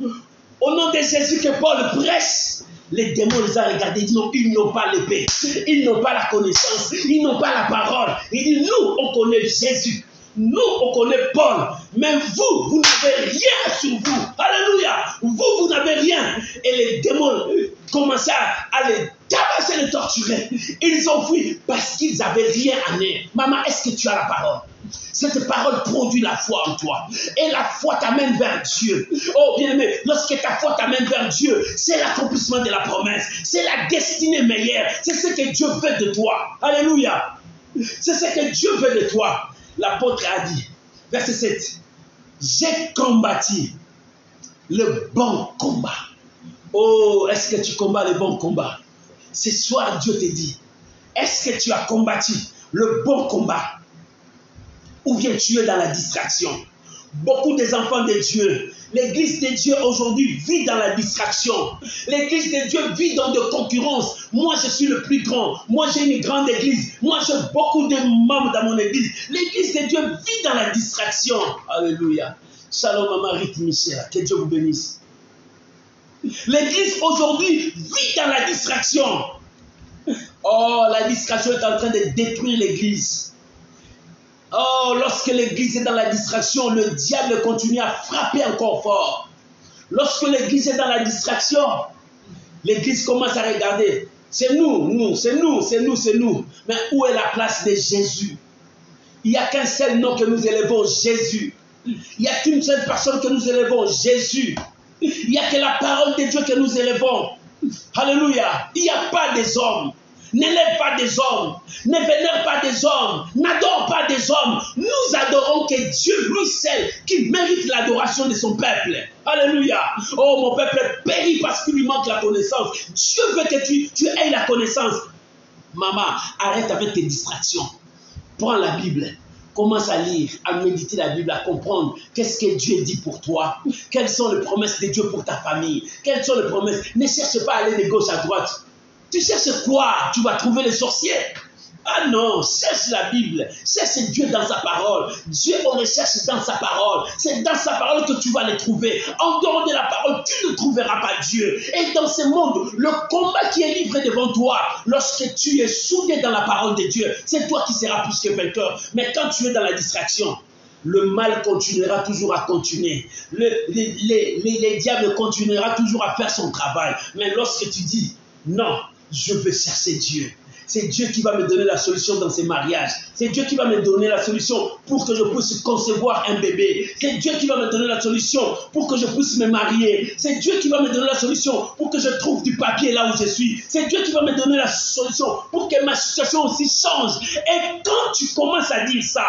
Au nom de Jésus que Paul prêche. Les démons les ont regardés, ils disent non, ils n'ont pas l'épée, ils n'ont pas la connaissance, ils n'ont pas la parole. Il dit, nous, on connaît Jésus, nous, on connaît Paul, mais vous n'avez rien sur vous. Alléluia, vous n'avez rien. Et les démons commençaient à les tabasser, les torturer. Ils ont fui parce qu'ils n'avaient rien à eux. Maman, est-ce que tu as la parole? Cette parole produit la foi en toi. Et la foi t'amène vers Dieu. Oh bien-aimé, lorsque ta foi t'amène vers Dieu, c'est l'accomplissement de la promesse. C'est la destinée meilleure. C'est ce que Dieu veut de toi. Alléluia. C'est ce que Dieu veut de toi. L'apôtre a dit, verset 7, j'ai combattu le bon combat. Oh, est-ce que tu combats le bon combat? Ce soir, Dieu te dit, est-ce que tu as combattu le bon combat? Ou bien tu es dans la distraction? Beaucoup des enfants de Dieu, l'église de Dieu aujourd'hui vit dans la distraction. L'église de Dieu vit dans de concurrence. Moi, je suis le plus grand. Moi, j'ai une grande église. Moi, j'ai beaucoup de membres dans mon église. L'église de Dieu vit dans la distraction. Alléluia. Shalom, maman Rite Michel. Que Dieu vous bénisse. L'église aujourd'hui vit dans la distraction. Oh, la distraction est en train de détruire l'église. Oh, lorsque l'église est dans la distraction, le diable continue à frapper encore fort. Lorsque l'église est dans la distraction, l'église commence à regarder. C'est nous, c'est nous. Mais où est la place de Jésus? Il n'y a qu'un seul nom que nous élevons, Jésus. Il n'y a qu'une seule personne que nous élevons, Jésus. Il n'y a que la parole de Dieu que nous élevons. Alléluia. Il n'y a pas des hommes. N'élève pas des hommes. Ne vénère pas des hommes. N'adore pas des hommes. Nous adorons que Dieu, lui seul, qui mérite l'adoration de son peuple. Alléluia. Oh, mon peuple périt parce qu'il lui manque la connaissance. Dieu veut que tu aies la connaissance. Maman, arrête avec tes distractions. Prends la Bible. Commence à lire, à méditer la Bible, à comprendre qu'est-ce que Dieu dit pour toi. Quelles sont les promesses de Dieu pour ta famille. Quelles sont les promesses. Ne cherche pas à aller de gauche à droite. Tu cherches quoi? Tu vas trouver les sorciers. Ah non, cherche la Bible. Cherche Dieu dans sa parole. Dieu, on le cherche dans sa parole. C'est dans sa parole que tu vas le trouver. En dehors de la parole, tu ne trouveras pas Dieu. Et dans ce monde, le combat qui est livré devant toi, lorsque tu es soudé dans la parole de Dieu, c'est toi qui seras plus que vainqueur. Mais quand tu es dans la distraction, le mal continuera toujours à continuer. Les diables continuera toujours à faire son travail. Mais lorsque tu dis, non, je veux chercher Dieu. C'est Dieu qui va me donner la solution dans ces mariages. C'est Dieu qui va me donner la solution pour que je puisse concevoir un bébé. C'est Dieu qui va me donner la solution pour que je puisse me marier. C'est Dieu qui va me donner la solution pour que je trouve du papier là où je suis. C'est Dieu qui va me donner la solution pour que ma situation aussi change. Et quand tu commences à dire ça,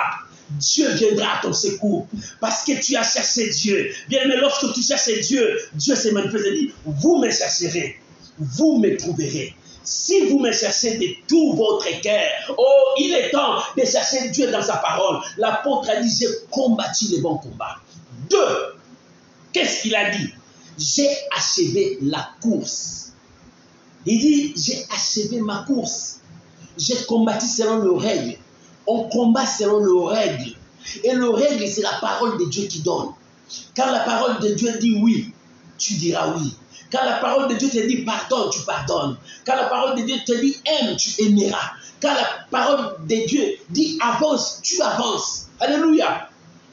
Dieu viendra à ton secours parce que tu as cherché Dieu. Bien, mais lorsque tu cherches Dieu, Dieu s'est manifesté et dit, vous me chercherez, vous me trouverez. Si vous me cherchez de tout votre cœur, oh, il est temps de chercher Dieu dans sa parole. L'apôtre a dit, j'ai combattu le bon combat. 2, qu'est-ce qu'il a dit? J'ai achevé la course. Il dit, j'ai achevé ma course. J'ai combattu selon les règles. On combat selon les règles. Et les règles, c'est la parole de Dieu qui donne. Quand la parole de Dieu dit oui, tu diras oui. Quand la parole de Dieu te dit pardonne, tu pardonnes. Quand la parole de Dieu te dit aime, tu aimeras. Quand la parole de Dieu dit avance, tu avances. Alléluia.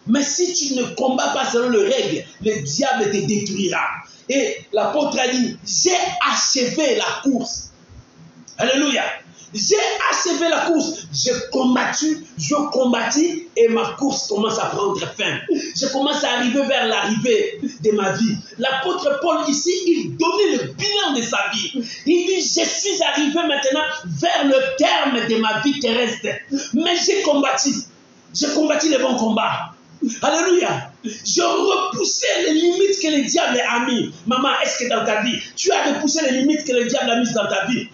Mais si tu ne combats pas selon les règles, le diable te détruira. Et l'apôtre a dit, j'ai achevé la course. Alléluia. J'ai achevé la course. Je combattis et ma course commence à prendre fin. Je commence à arriver vers l'arrivée de ma vie. L'apôtre Paul ici, il donnait le bilan de sa vie. Il dit, je suis arrivé maintenant vers le terme de ma vie terrestre. Mais j'ai combattu. J'ai combattu le bon combat. Alléluia. Je repoussais les limites que le diable a mis. Maman, est-ce que dans ta vie, tu as repoussé les limites que le diable a mises dans ta vie?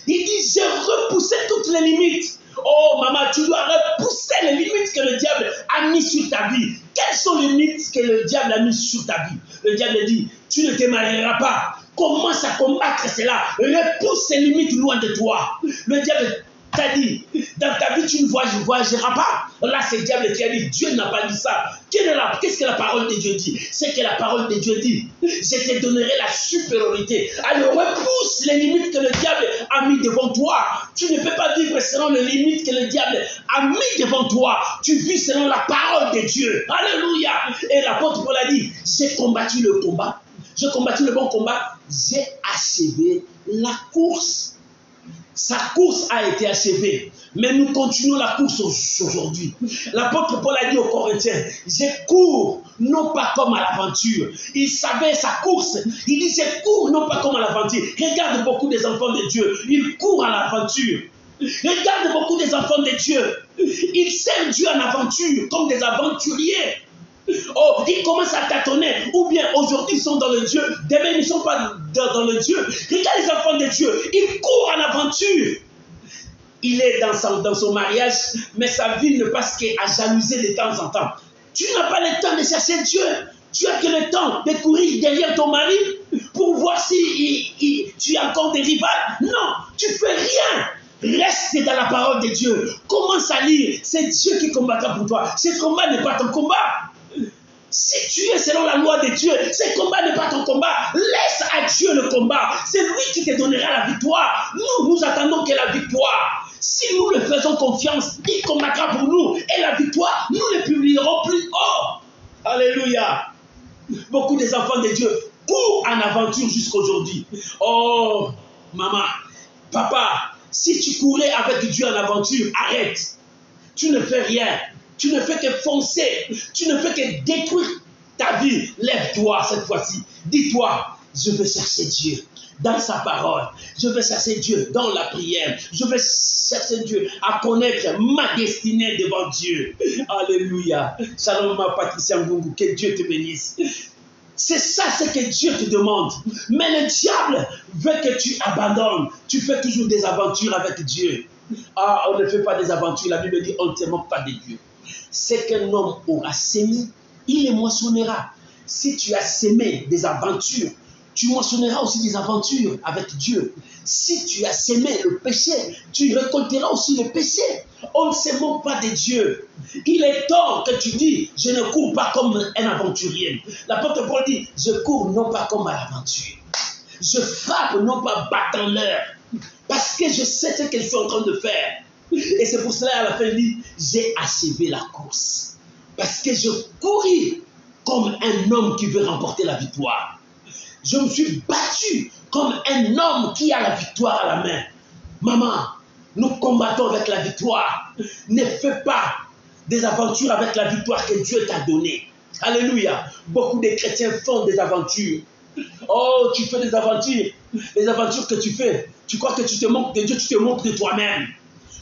Il dit, j'ai repoussé toutes les limites. Oh, maman, tu dois repousser les limites que le diable a mises sur ta vie. Quelles sont les limites que le diable a mises sur ta vie? Le diable dit, tu ne te marieras pas. Commence à combattre cela. Repousse ces limites loin de toi. Le diable t'a dit, dans ta vie, tu ne voyageras pas. Là, c'est le diable qui a dit, Dieu n'a pas dit ça. Qu'est-ce que la parole de Dieu dit? C'est que la parole de Dieu dit, je te donnerai la supériorité. Alors, repousse les limites que le diable a mis devant toi. Tu ne peux pas vivre selon les limites que le diable a mis devant toi. Tu vis selon la parole de Dieu. Alléluia. Et l'apôtre Paul a dit, j'ai combattu le combat. J'ai combattu le bon combat. J'ai achevé la course. Sa course a été achevée. Mais nous continuons la course aujourd'hui. L'apôtre Paul a dit aux Corinthiens, je cours non pas comme à l'aventure. Il savait sa course. Il dit, je cours non pas comme à l'aventure. Regarde beaucoup des enfants de Dieu. Ils courent à l'aventure. Regarde beaucoup des enfants de Dieu. Ils servent Dieu en aventure comme des aventuriers. Oh, ils commencent à tâtonner. Ou bien aujourd'hui ils sont dans le Dieu, demain ils ne sont pas dans le Dieu. Regarde les enfants de Dieu, ils courent en aventure. Il est dans son mariage, mais sa vie ne passe qu'à jalouser de temps en temps. Tu n'as pas le temps de chercher Dieu. Tu as que le temps de courir derrière ton mari pour voir si tu as encore des rivales. Non, tu ne fais rien. Reste dans la parole de Dieu. Commence à lire. C'est Dieu qui combattra pour toi. Ce combat n'est pas ton combat. Si tu es selon la loi de Dieu, ce combat n'est pas ton combat. Laisse à Dieu le combat. C'est lui qui te donnera la victoire. Nous attendons que la victoire. Si nous le faisons confiance, il combattra pour nous. Et la victoire, nous le publierons plus haut. Alléluia. Beaucoup des enfants de Dieu courent en aventure jusqu'aujourd'hui. Oh, maman, papa, si tu courais avec Dieu en aventure, arrête. Tu ne fais rien. Tu ne fais que foncer. Tu ne fais que détruire ta vie. Lève-toi cette fois-ci. Dis-toi, je veux chercher Dieu dans sa parole. Je veux chercher Dieu dans la prière. Je veux chercher Dieu à connaître ma destinée devant Dieu. Alléluia. Shalom ma Patricia Ngungu. Que Dieu te bénisse. C'est ça ce que Dieu te demande. Mais le diable veut que tu abandonnes. Tu fais toujours des aventures avec Dieu. Ah, on ne fait pas des aventures. La Bible dit on ne se moque pas de Dieu. Ce qu'un homme aura sémé, il les moissonnera. Si tu as sémé des aventures, tu moissonneras aussi des aventures avec Dieu. Si tu as sémé le péché, tu récolteras aussi le péché. On ne se moque pas de Dieu. Il est temps que tu dis, je ne cours pas comme un aventurier. L'apôtre Paul dit, je cours non pas comme à l'aventure. Je frappe non pas battant l'heure. Parce que je sais ce que je suis en train de faire. Et c'est pour cela, à la fin, il dit, j'ai achevé la course. Parce que je couris comme un homme qui veut remporter la victoire. Je me suis battu comme un homme qui a la victoire à la main. Maman, nous combattons avec la victoire. Ne fais pas des aventures avec la victoire que Dieu t'a donnée. Alléluia. Beaucoup de chrétiens font des aventures. Oh, tu fais des aventures. Les aventures que tu fais, tu crois que tu te moques de Dieu, tu te moques de toi-même.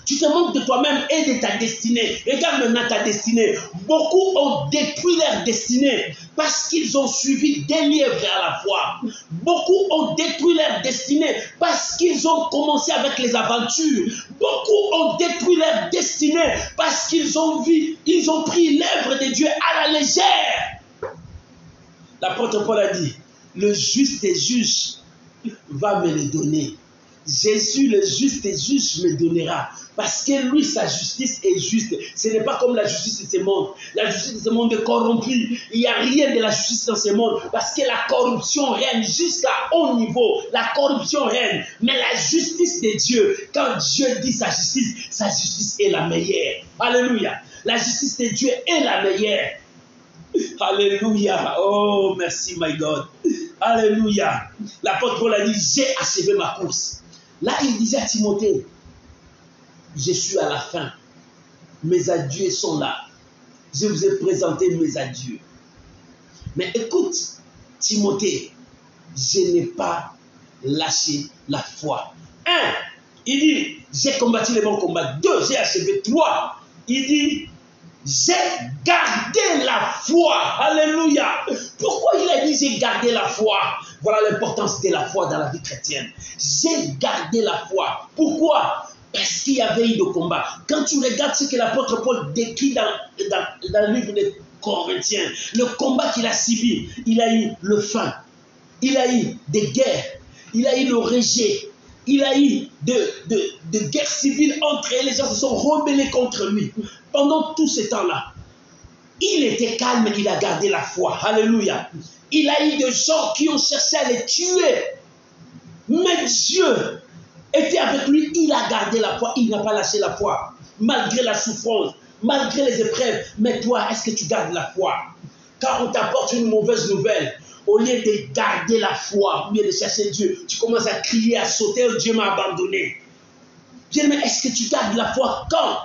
Tu te moques de toi-même et de ta destinée. Regarde maintenant ta destinée. Beaucoup ont détruit leur destinée parce qu'ils ont suivi des lièvres à la fois. Beaucoup ont détruit leur destinée parce qu'ils ont commencé avec les aventures. Beaucoup ont détruit leur destinée parce qu'ils ont vu, ils ont pris l'œuvre de Dieu à la légère. L'apôtre Paul a dit, le juste et juste va me le donner. Jésus, le juste et juste, me donnera. Parce que lui, sa justice est juste. Ce n'est pas comme la justice de ce monde. La justice de ce monde est corrompue. Il n'y a rien de la justice dans ce monde. Parce que la corruption règne jusqu'à haut niveau. La corruption règne. Mais la justice de Dieu, quand Dieu dit sa justice est la meilleure. Alléluia. La justice de Dieu est la meilleure. Alléluia. Oh, merci, my God. Alléluia. L'apôtre Paul a dit, j'ai achevé ma course. Là, il disait à Timothée, je suis à la fin. Mes adieux sont là. Je vous ai présenté mes adieux. Mais écoute, Timothée, je n'ai pas lâché la foi. 1, il dit, j'ai combattu le bon combat. 2, j'ai achevé. 3, il dit, j'ai gardé la foi. Alléluia. Pourquoi il a dit j'ai gardé la foi? Voilà l'importance de la foi dans la vie chrétienne. J'ai gardé la foi. Pourquoi? Parce qu'il y avait eu de combat. Quand tu regardes ce que l'apôtre Paul décrit dans le livre des Corinthiens, le combat qu'il a subi, il a eu le faim, il a eu des guerres, il a eu le rejet, il a eu de guerres civiles entre eux. Les gens se sont rebellés contre lui. Pendant tout ce temps-là, il était calme, il a gardé la foi. Alléluia. Il a eu des gens qui ont cherché à le tuer. Mais Dieu était avec lui, il a gardé la foi, il n'a pas lâché la foi. Malgré la souffrance, malgré les épreuves. Mais toi, est-ce que tu gardes la foi? Quand on t'apporte une mauvaise nouvelle, au lieu de garder la foi, au lieu de chercher Dieu, tu commences à crier, à sauter, Dieu m'a abandonné. Bien, mais est-ce que tu gardes la foi quand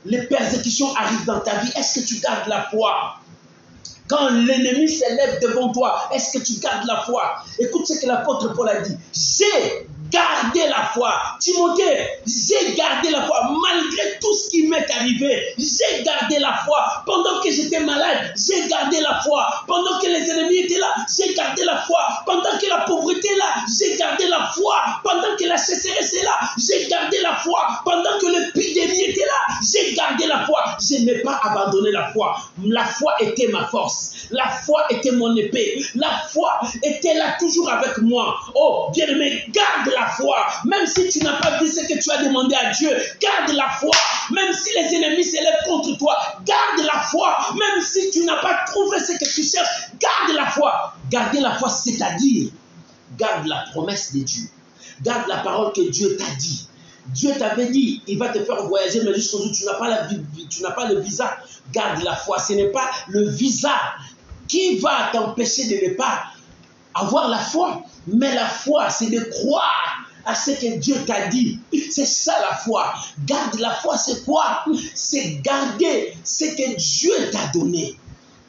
les persécutions arrivent dans ta vie? Est-ce que tu gardes la foi? Quand l'ennemi s'élève devant toi, est-ce que tu gardes la foi? Écoute ce que l'apôtre Paul a dit. J'ai gardé la foi. Timothée, j'ai gardé la foi. Malgré tout ce qui m'est arrivé, j'ai gardé la foi. Pendant que j'étais malade, j'ai gardé la foi. Pendant que les ennemis étaient là, j'ai gardé la foi. Pendant que la pauvreté est là, j'ai gardé la foi. Pendant que la sécheresse est là, j'ai gardé la foi. Pendant que l'épidémie était là, j'ai gardé la foi. Je n'ai pas abandonné la foi. La foi était ma force. La foi était mon épée. La foi était là toujours avec moi. Oh, bien-aimé, garde la foi. Même si tu n'as pas vu ce que tu as demandé à Dieu, garde la foi. Même si les ennemis s'élèvent contre toi, garde la foi. Même si tu n'as pas trouvé ce que tu cherches, garde la foi. Garder la foi, c'est-à-dire, garde la promesse de Dieu. Garde la parole que Dieu t'a dit. Dieu t'avait dit, il va te faire voyager, mais jusqu'au jour où tu n'as pas le visa. Garde la foi. Ce n'est pas le visa qui va t'empêcher de ne pas avoir la foi. Mais la foi, c'est de croire à ce que Dieu t'a dit. C'est ça la foi. Garde la foi, c'est quoi? C'est garder ce que Dieu t'a donné.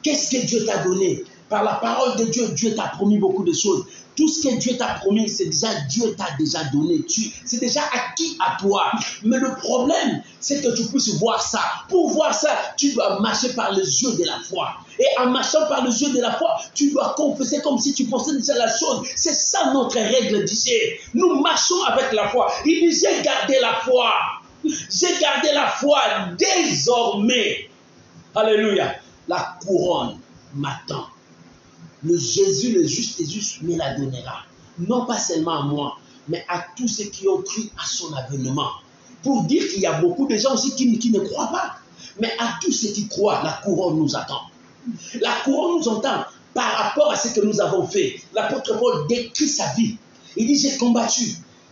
Qu'est-ce que Dieu t'a donné? Par la parole de Dieu, Dieu t'a promis beaucoup de choses. Tout ce que Dieu t'a promis, c'est déjà Dieu t'a déjà donné. C'est déjà acquis à toi. Mais le problème, c'est que tu puisses voir ça. Pour voir ça, tu dois marcher par les yeux de la foi. Et en marchant par les yeux de la foi, tu dois confesser comme si tu pensais déjà la chose. C'est ça notre règle d'IG. Nous marchons avec la foi. Il dit, j'ai gardé la foi. J'ai gardé la foi désormais. Alléluia. La couronne m'attend. Le Jésus, le juste me la donnera. Non pas seulement à moi, mais à tous ceux qui ont cru à son avènement. Pour dire qu'il y a beaucoup de gens aussi qui ne croient pas. Mais à tous ceux qui croient, la couronne nous attend. La couronne nous attend par rapport à ce que nous avons fait. L'apôtre Paul décrit sa vie. Il dit, j'ai combattu.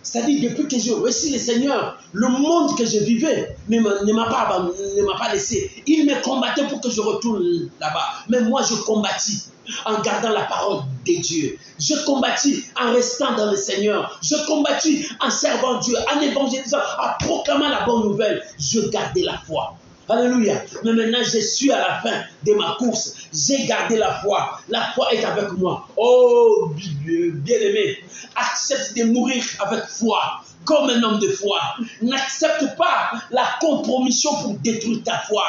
C'est-à-dire, depuis que j'ai reçu le Seigneur, le monde que je vivais ne m'a pas laissé. Il me combattait pour que je retourne là-bas. Mais moi, je combattis en gardant la parole de Dieu. Je combattis en restant dans le Seigneur. Je combattis en servant Dieu, en évangélisant, en proclamant la bonne nouvelle. Je gardais la foi. Alléluia. Mais maintenant, je suis à la fin de ma course. J'ai gardé la foi. La foi est avec moi. Oh, bien-aimé, accepte de mourir avec foi, comme un homme de foi. N'accepte pas la compromission pour détruire ta foi.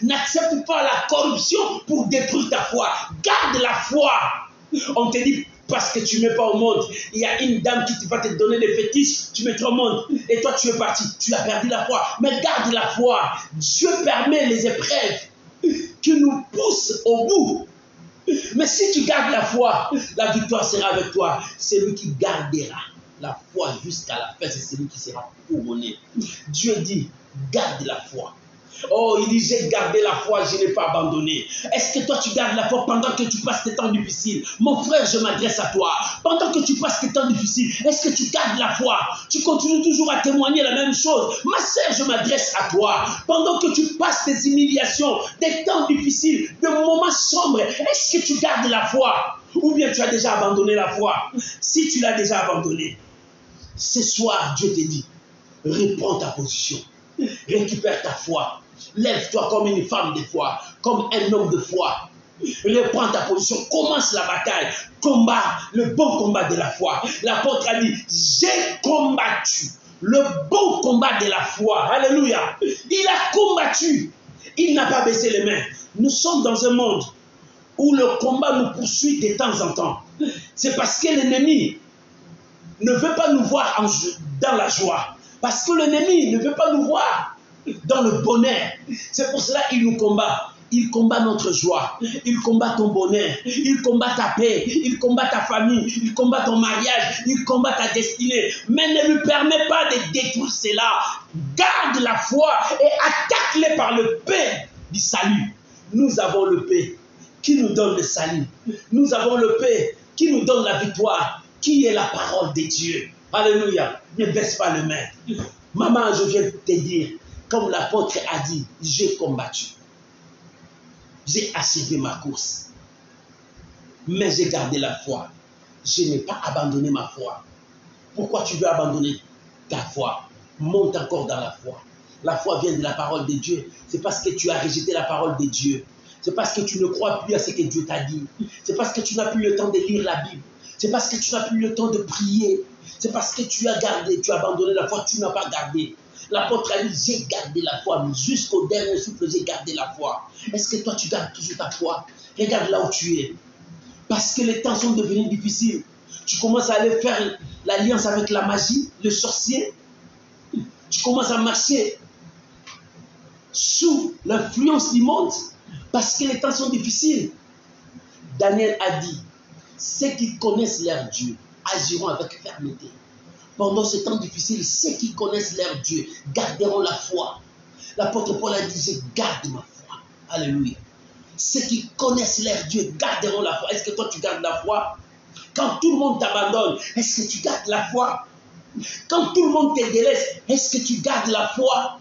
N'accepte pas la corruption pour détruire ta foi. Garde la foi. On te dit, parce que tu ne mets pas au monde, il y a une dame qui va te donner des fétiches, tu mettras au monde, et toi tu es parti, tu as perdu la foi. Mais garde la foi. Dieu permet les épreuves qui nous poussent au bout. Mais si tu gardes la foi, la victoire sera avec toi. Celui qui gardera la foi jusqu'à la fin, c'est celui qui sera couronné. Dieu dit, garde la foi. Oh, il dit, j'ai gardé la foi, je n'ai pas abandonné. Est-ce que toi, tu gardes la foi pendant que tu passes des temps difficiles? Mon frère, je m'adresse à toi. Pendant que tu passes des temps difficiles, est-ce que tu gardes la foi? Tu continues toujours à témoigner la même chose. Ma sœur, je m'adresse à toi. Pendant que tu passes des humiliations, des temps difficiles, des moments sombres, est-ce que tu gardes la foi? Ou bien tu as déjà abandonné la foi? Si tu l'as déjà abandonné, ce soir, Dieu te dit, reprends ta position. Récupère ta foi. Lève-toi comme une femme de foi, comme un homme de foi. Reprends ta position, commence la bataille, combat le bon combat de la foi. L'apôtre a dit, j'ai combattu le bon combat de la foi. Alléluia. Il a combattu. Il n'a pas baissé les mains. Nous sommes dans un monde où le combat nous poursuit de temps en temps. C'est parce que l'ennemi ne veut pas nous voir dans la joie. Parce que l'ennemi ne veut pas nous voir dans le bonheur. C'est pour cela qu'il nous combat. Il combat notre joie. Il combat ton bonheur. Il combat ta paix. Il combat ta famille. Il combat ton mariage. Il combat ta destinée. Mais ne lui permet pas de détruire cela. Garde la foi et attaque-les par le paix du salut. Nous avons le paix qui nous donne le salut. Nous avons le paix qui nous donne la victoire, qui est la parole de Dieu. Alléluia. Ne baisse pas les mains. Maman, je viens de te dire, comme l'apôtre a dit, j'ai combattu. J'ai achevé ma course. Mais j'ai gardé la foi. Je n'ai pas abandonné ma foi. Pourquoi tu veux abandonner ta foi? Monte encore dans la foi. La foi vient de la parole de Dieu. C'est parce que tu as rejeté la parole de Dieu. C'est parce que tu ne crois plus à ce que Dieu t'a dit. C'est parce que tu n'as plus le temps de lire la Bible. C'est parce que tu n'as plus le temps de prier. C'est parce que tu as gardé, tu as abandonné la foi, tu n'as pas gardé. L'apôtre a dit, j'ai gardé la foi, jusqu'au dernier souffle, j'ai gardé la foi. Est-ce que toi, tu gardes toujours ta foi? Regarde là où tu es. Parce que les temps sont devenus difficiles. Tu commences à aller faire l'alliance avec la magie, le sorcier. Tu commences à marcher sous l'influence du monde parce que les temps sont difficiles. Daniel a dit, ceux qui connaissent leur Dieu agiront avec fermeté. Pendant ce temps difficile, ceux qui connaissent leur Dieu garderont la foi. L'apôtre Paul a dit, je garde ma foi. Alléluia. Ceux qui connaissent leur Dieu garderont la foi. Est-ce que toi tu gardes la foi? Quand tout le monde t'abandonne, est-ce que tu gardes la foi? Quand tout le monde te délaisse, est-ce que tu gardes la foi?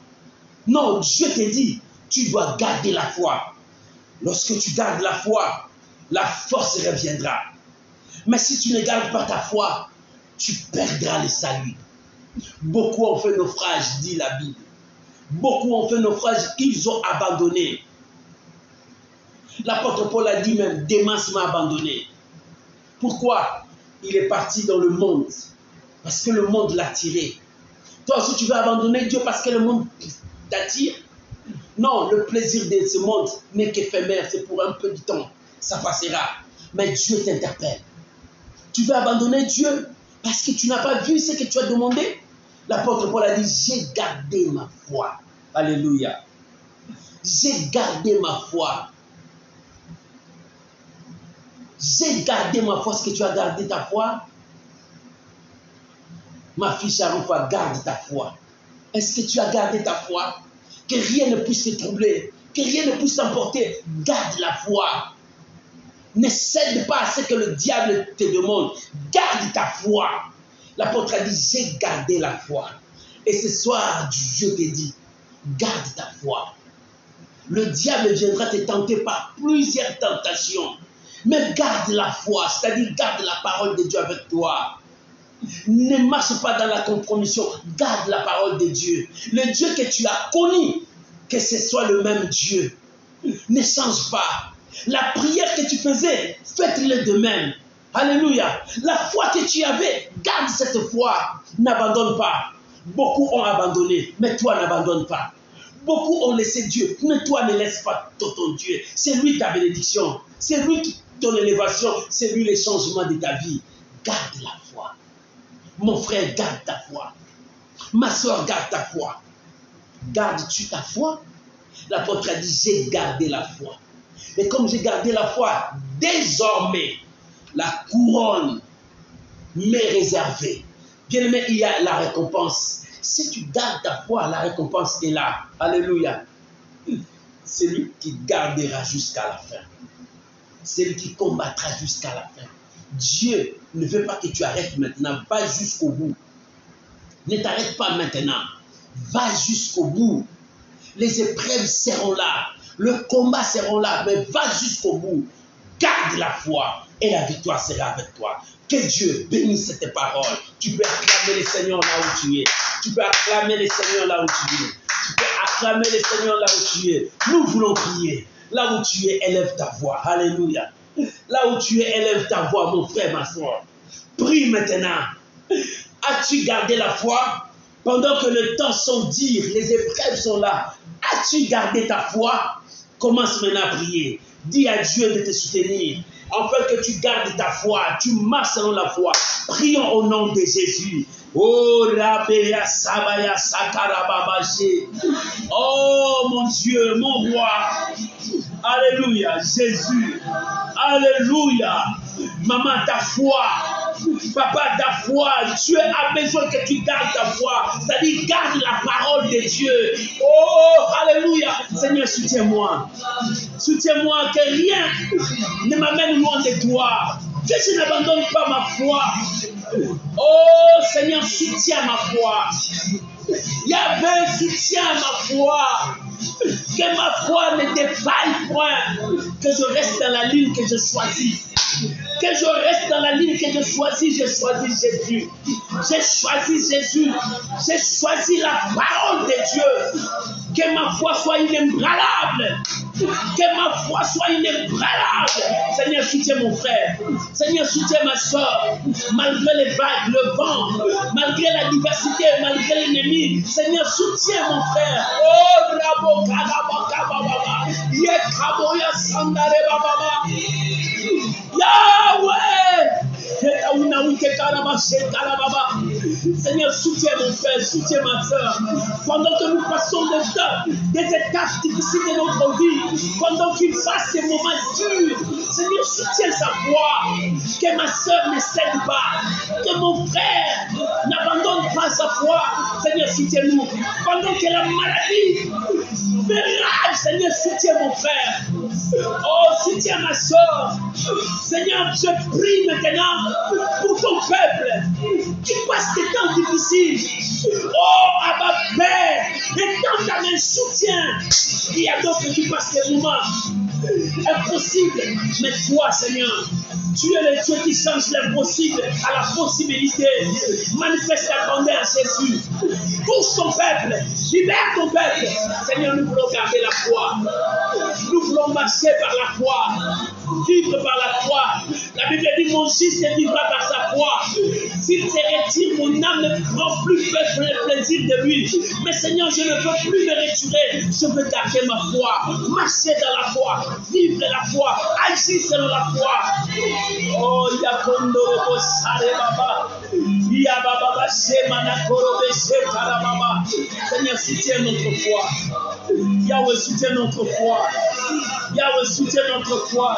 Non, Dieu te dit, tu dois garder la foi. Lorsque tu gardes la foi, la force reviendra. Mais si tu ne gardes pas ta foi, tu perdras le salut. Beaucoup ont fait naufrage, dit la Bible. Beaucoup ont fait naufrage, ils ont abandonné. L'apôtre Paul a dit même, Démas m'a abandonné. Pourquoi? Il est parti dans le monde. Parce que le monde l'a tiré. Toi aussi tu veux abandonner Dieu parce que le monde t'attire? Non, le plaisir de ce monde n'est qu'éphémère, c'est pour un peu de temps. Ça passera. Mais Dieu t'interpelle. Tu veux abandonner Dieu parce que tu n'as pas vu ce que tu as demandé? L'apôtre Paul a dit, j'ai gardé ma foi. Alléluia. J'ai gardé ma foi. J'ai gardé ma foi. Est-ce que tu as gardé ta foi? Ma fille Charoufa, garde ta foi. Est-ce que tu as gardé ta foi? Que rien ne puisse te troubler, que rien ne puisse t'emporter. Garde la foi. Ne cède pas à ce que le diable te demande. Garde ta foi. L'apôtre a dit, j'ai gardé la foi. Et ce soir, Dieu te dit, garde ta foi. Le diable viendra te tenter par plusieurs tentations. Mais garde la foi, c'est-à-dire garde la parole de Dieu avec toi. Ne marche pas dans la compromission. Garde la parole de Dieu. Le Dieu que tu as connu, que ce soit le même Dieu. Ne change pas. La prière que tu faisais, faites-le de même. Alléluia. La foi que tu avais, garde cette foi. N'abandonne pas. Beaucoup ont abandonné, mais toi n'abandonne pas. Beaucoup ont laissé Dieu, mais toi ne laisse pas ton Dieu. C'est lui ta bénédiction. C'est lui ton élévation. C'est lui le changement de ta vie. Garde la foi. Mon frère, garde ta foi. Ma soeur, garde ta foi. Gardes-tu ta foi? L'apôtre a dit, j'ai gardé la foi. Et comme j'ai gardé la foi, désormais, la couronne m'est réservée. Bien aimé, il y a la récompense. Si tu gardes ta foi, la récompense est là. Alléluia. C'est lui qui gardera jusqu'à la fin. C'est lui qui combattra jusqu'à la fin. Dieu ne veut pas que tu arrêtes maintenant. Va jusqu'au bout. Ne t'arrête pas maintenant. Va jusqu'au bout. Les épreuves seront là. Le combat sera là. Mais va jusqu'au bout. Garde la foi. Et la victoire sera avec toi. Que Dieu bénisse cette parole. Tu peux acclamer le Seigneur là où tu es. Tu peux acclamer le Seigneur là où tu es. Tu peux acclamer le Seigneur là où tu es. Nous voulons prier. Là où tu es, élève ta voix. Alléluia. Là où tu es, élève ta voix, mon frère, ma soeur. Prie maintenant. As-tu gardé la foi? Pendant que le temps sont durs, les épreuves sont là. As-tu gardé ta foi? Commence maintenant à prier. Dis à Dieu de te soutenir. Afin que tu gardes ta foi, tu marches selon la foi. Prions au nom de Jésus. Oh, Rabbeya Sabaya Sakarababaché. Oh, mon Dieu, mon roi. Alléluia, Jésus. Alléluia. Maman, ta foi. Papa, ta foi. Dieu a besoin que tu gardes ta foi. C'est-à-dire, garde la parole de Dieu. Oh, alléluia. Seigneur, soutiens-moi. Soutiens-moi que rien ne m'amène loin de toi. Que je n'abandonne pas ma foi. Oh, Seigneur, soutiens ma foi. Yahvé, soutiens ma foi. Que ma foi ne défaille point. Que je reste dans la ligne que je choisis. Que je reste dans la ligne que je choisis. J'ai choisi Jésus. J'ai choisi Jésus. J'ai choisi la parole de Dieu. Que ma foi soit inébranlable. Que ma foi soit inébranlable. Seigneur, soutiens mon frère. Seigneur, soutiens ma soeur. Malgré les vagues, le vent, malgré la diversité, malgré l'ennemi. Seigneur, soutiens mon frère. Oh, Rabo Kalabakababa. Yekaboya Sandare Baba. Yahweh. Seigneur, soutiens mon frère, soutiens ma soeur. Pendant que nous passons des étapes difficiles de notre vie, pendant qu'il fasse ces moments durs, Seigneur, soutiens sa foi. Que ma soeur ne cède pas, que mon frère n'abandonne pas sa foi. Seigneur, soutiens-nous. Pendant que la maladie fait rage, Seigneur, soutiens mon frère. Oh, soutiens ma soeur. Seigneur, je prie maintenant pour ton peuple qui passe des temps difficiles. Oh, Abba Père, étends ta main soutien. Il y a d'autres qui passent des moments impossibles, mais toi, Seigneur, tu es le Dieu qui change l'impossible à la possibilité. Manifeste ta grandeur, Jésus. Touche ton peuple, libère ton peuple. Seigneur, nous voulons garder la foi. Nous voulons marcher par la foi, vivre par la foi. La Bible dit, mon juste vivra par sa foi. S'il se retire, mon âme ne prend plus le plaisir de lui. Mais Seigneur, je ne veux plus me retirer. Je veux garder ma foi, marcher dans la foi, vivre la foi, agir selon la foi. Oh, Yakondoro Sare Baba. Yababa Shemana Korobe Shekara Baba. Seigneur, soutiens notre foi. Yahweh, soutiens notre foi. Yahweh, soutiens notre foi.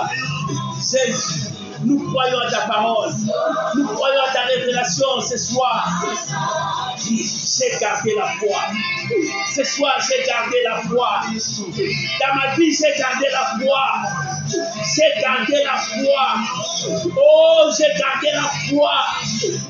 Jésus, nous croyons à ta parole. Nous croyons à ta révélation ce soir. J'ai gardé la foi. Ce soir, j'ai gardé la foi. Dans ma vie, j'ai gardé la foi. J'ai gardé la foi. Oh, j'ai gardé la foi.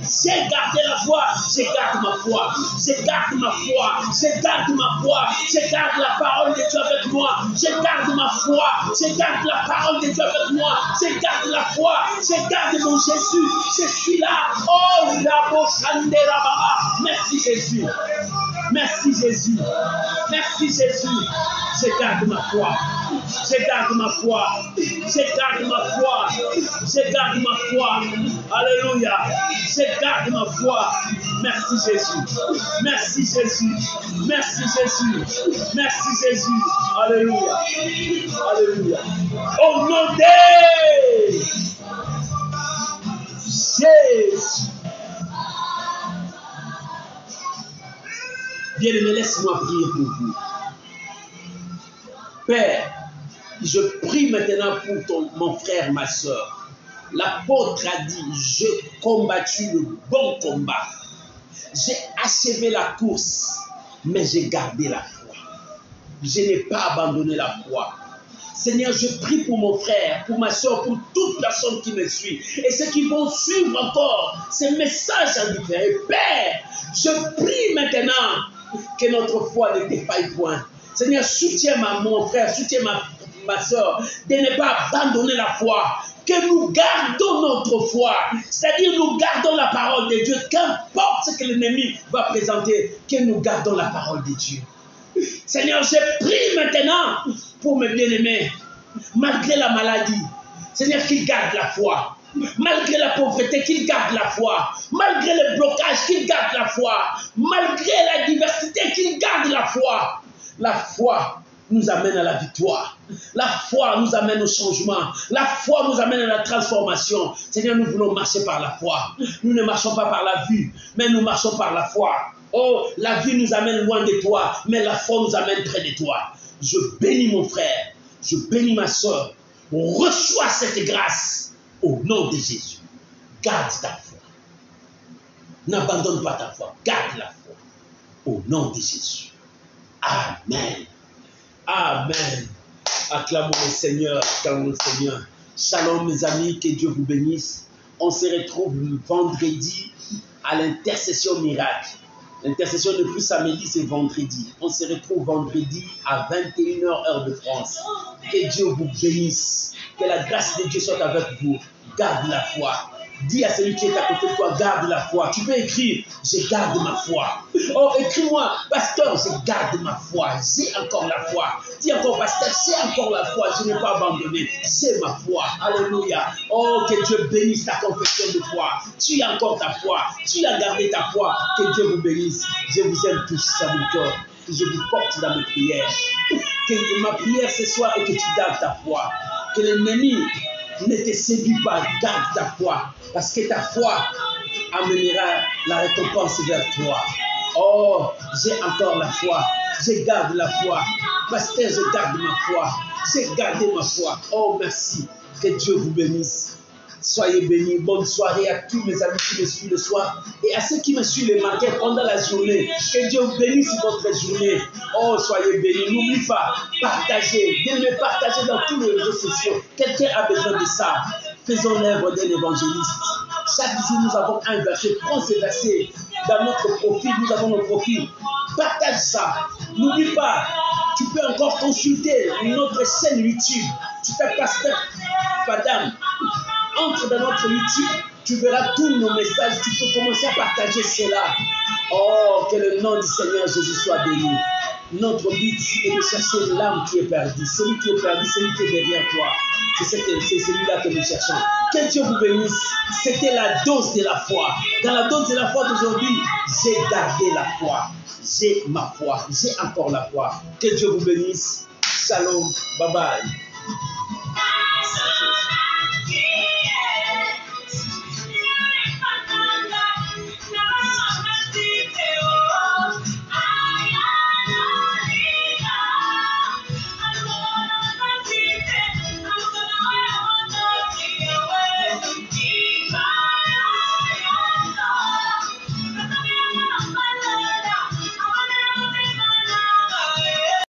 J'ai gardé la foi. Je garde ma foi. Je garde ma foi. Je garde ma foi. Je garde la parole de Dieu avec moi. Je garde ma foi. Je garde la parole de Dieu avec moi. Je garde la foi. Je garde mon Jésus. Je suis là. Oh, Rabo Shandera Baba. Merci Jésus. Merci Jésus. Merci Jésus. Je garde ma foi. Je garde ma foi. Je garde ma foi. Je garde ma foi. Alléluia. Je garde ma foi. Merci Jésus. Merci Jésus. Merci Jésus. Merci Jésus. Alléluia. Alléluia. Au nom de Jésus. Bien-aimé, laisse-moi prier pour vous. Père, je prie maintenant pour mon frère, ma soeur. L'apôtre a dit, j'ai combattu le bon combat. J'ai achevé la course, mais j'ai gardé la foi. Je n'ai pas abandonné la foi. Seigneur, je prie pour mon frère, pour ma soeur, pour toute personne qui me suit et ceux qui vont suivre encore ces messages à différer. Père, je prie maintenant que notre foi ne défaille point. Seigneur, soutiens mon frère, soutiens ma soeur, de ne pas abandonner la foi. Que nous gardons notre foi, c'est-à-dire nous gardons la parole de Dieu, qu'importe ce que l'ennemi va présenter, que nous gardons la parole de Dieu. Seigneur, je prie maintenant pour mes bien-aimés, malgré la maladie, Seigneur, qu'ils gardent la foi. Malgré la pauvreté, qu'ils gardent la foi. Malgré le blocage, qu'ils gardent la foi. Malgré la diversité, qu'ils gardent la foi. La foi nous amène à la victoire. La foi nous amène au changement. La foi nous amène à la transformation. Seigneur, nous voulons marcher par la foi. Nous ne marchons pas par la vue, mais nous marchons par la foi. Oh, la vie nous amène loin de toi, mais la foi nous amène près de toi. Je bénis mon frère, je bénis ma soeur. Reçois cette grâce au nom de Jésus. Garde ta foi. N'abandonne pas ta foi. Garde la foi au nom de Jésus. Amen. Amen. Acclamons le Seigneur. Acclamons le Seigneur. Shalom mes amis, que Dieu vous bénisse. On se retrouve le vendredi à l'intercession miracle. L'intercession depuis samedi, c'est vendredi. On se retrouve vendredi à 21h heure de France. Que Dieu vous bénisse. Que la grâce de Dieu soit avec vous. Garde la foi. Dis à celui qui est à côté de toi, garde la foi. Tu peux écrire, je garde ma foi. Oh, écris-moi, pasteur, je garde ma foi. J'ai encore la foi. Dis encore, pasteur, j'ai encore la foi. Je n'ai pas abandonné. J'ai ma foi. Alléluia. Oh, que Dieu bénisse ta confession de foi. Tu as encore ta foi. Tu as gardé ta foi. Que Dieu vous bénisse. Je vous aime tous à mon cœur. Que je vous porte dans mes prières. Que ma prière ce soir est que tu gardes ta foi. Que l'ennemi ne te séduit pas. Garde ta foi. Parce que ta foi amènera la récompense vers toi. Oh, j'ai encore la foi. Je garde la foi. Pasteur, je garde ma foi. J'ai gardé ma foi. Oh, merci. Que Dieu vous bénisse. Soyez bénis. Bonne soirée à tous mes amis qui me suivent le soir et à ceux qui me suivent les matins pendant la journée. Que Dieu vous bénisse votre journée. Oh, soyez bénis. N'oubliez pas, partagez. Dès partager dans tous les réseaux sociaux. Quelqu'un a besoin de ça. Faisons l'œuvre d'un évangéliste. Chaque jour, nous avons un verset. Prends ce verset dans notre profil. Nous avons nos profils. Partage ça. N'oublie pas, tu peux encore consulter notre chaîne YouTube. Tu fais Pasteur Fadam. Entre dans notre YouTube, tu verras tous nos messages. Tu peux commencer à partager cela. Oh, que le nom du Seigneur Jésus soit béni. Notre but est de chercher l'âme qui est perdue. Celui qui est perdu, celui qui est derrière toi. C'est celui-là que nous cherchons. Que Dieu vous bénisse. C'était la dose de la foi. Dans la dose de la foi d'aujourd'hui, j'ai gardé la foi. J'ai ma foi. J'ai encore la foi. Que Dieu vous bénisse. Shalom. Bye bye.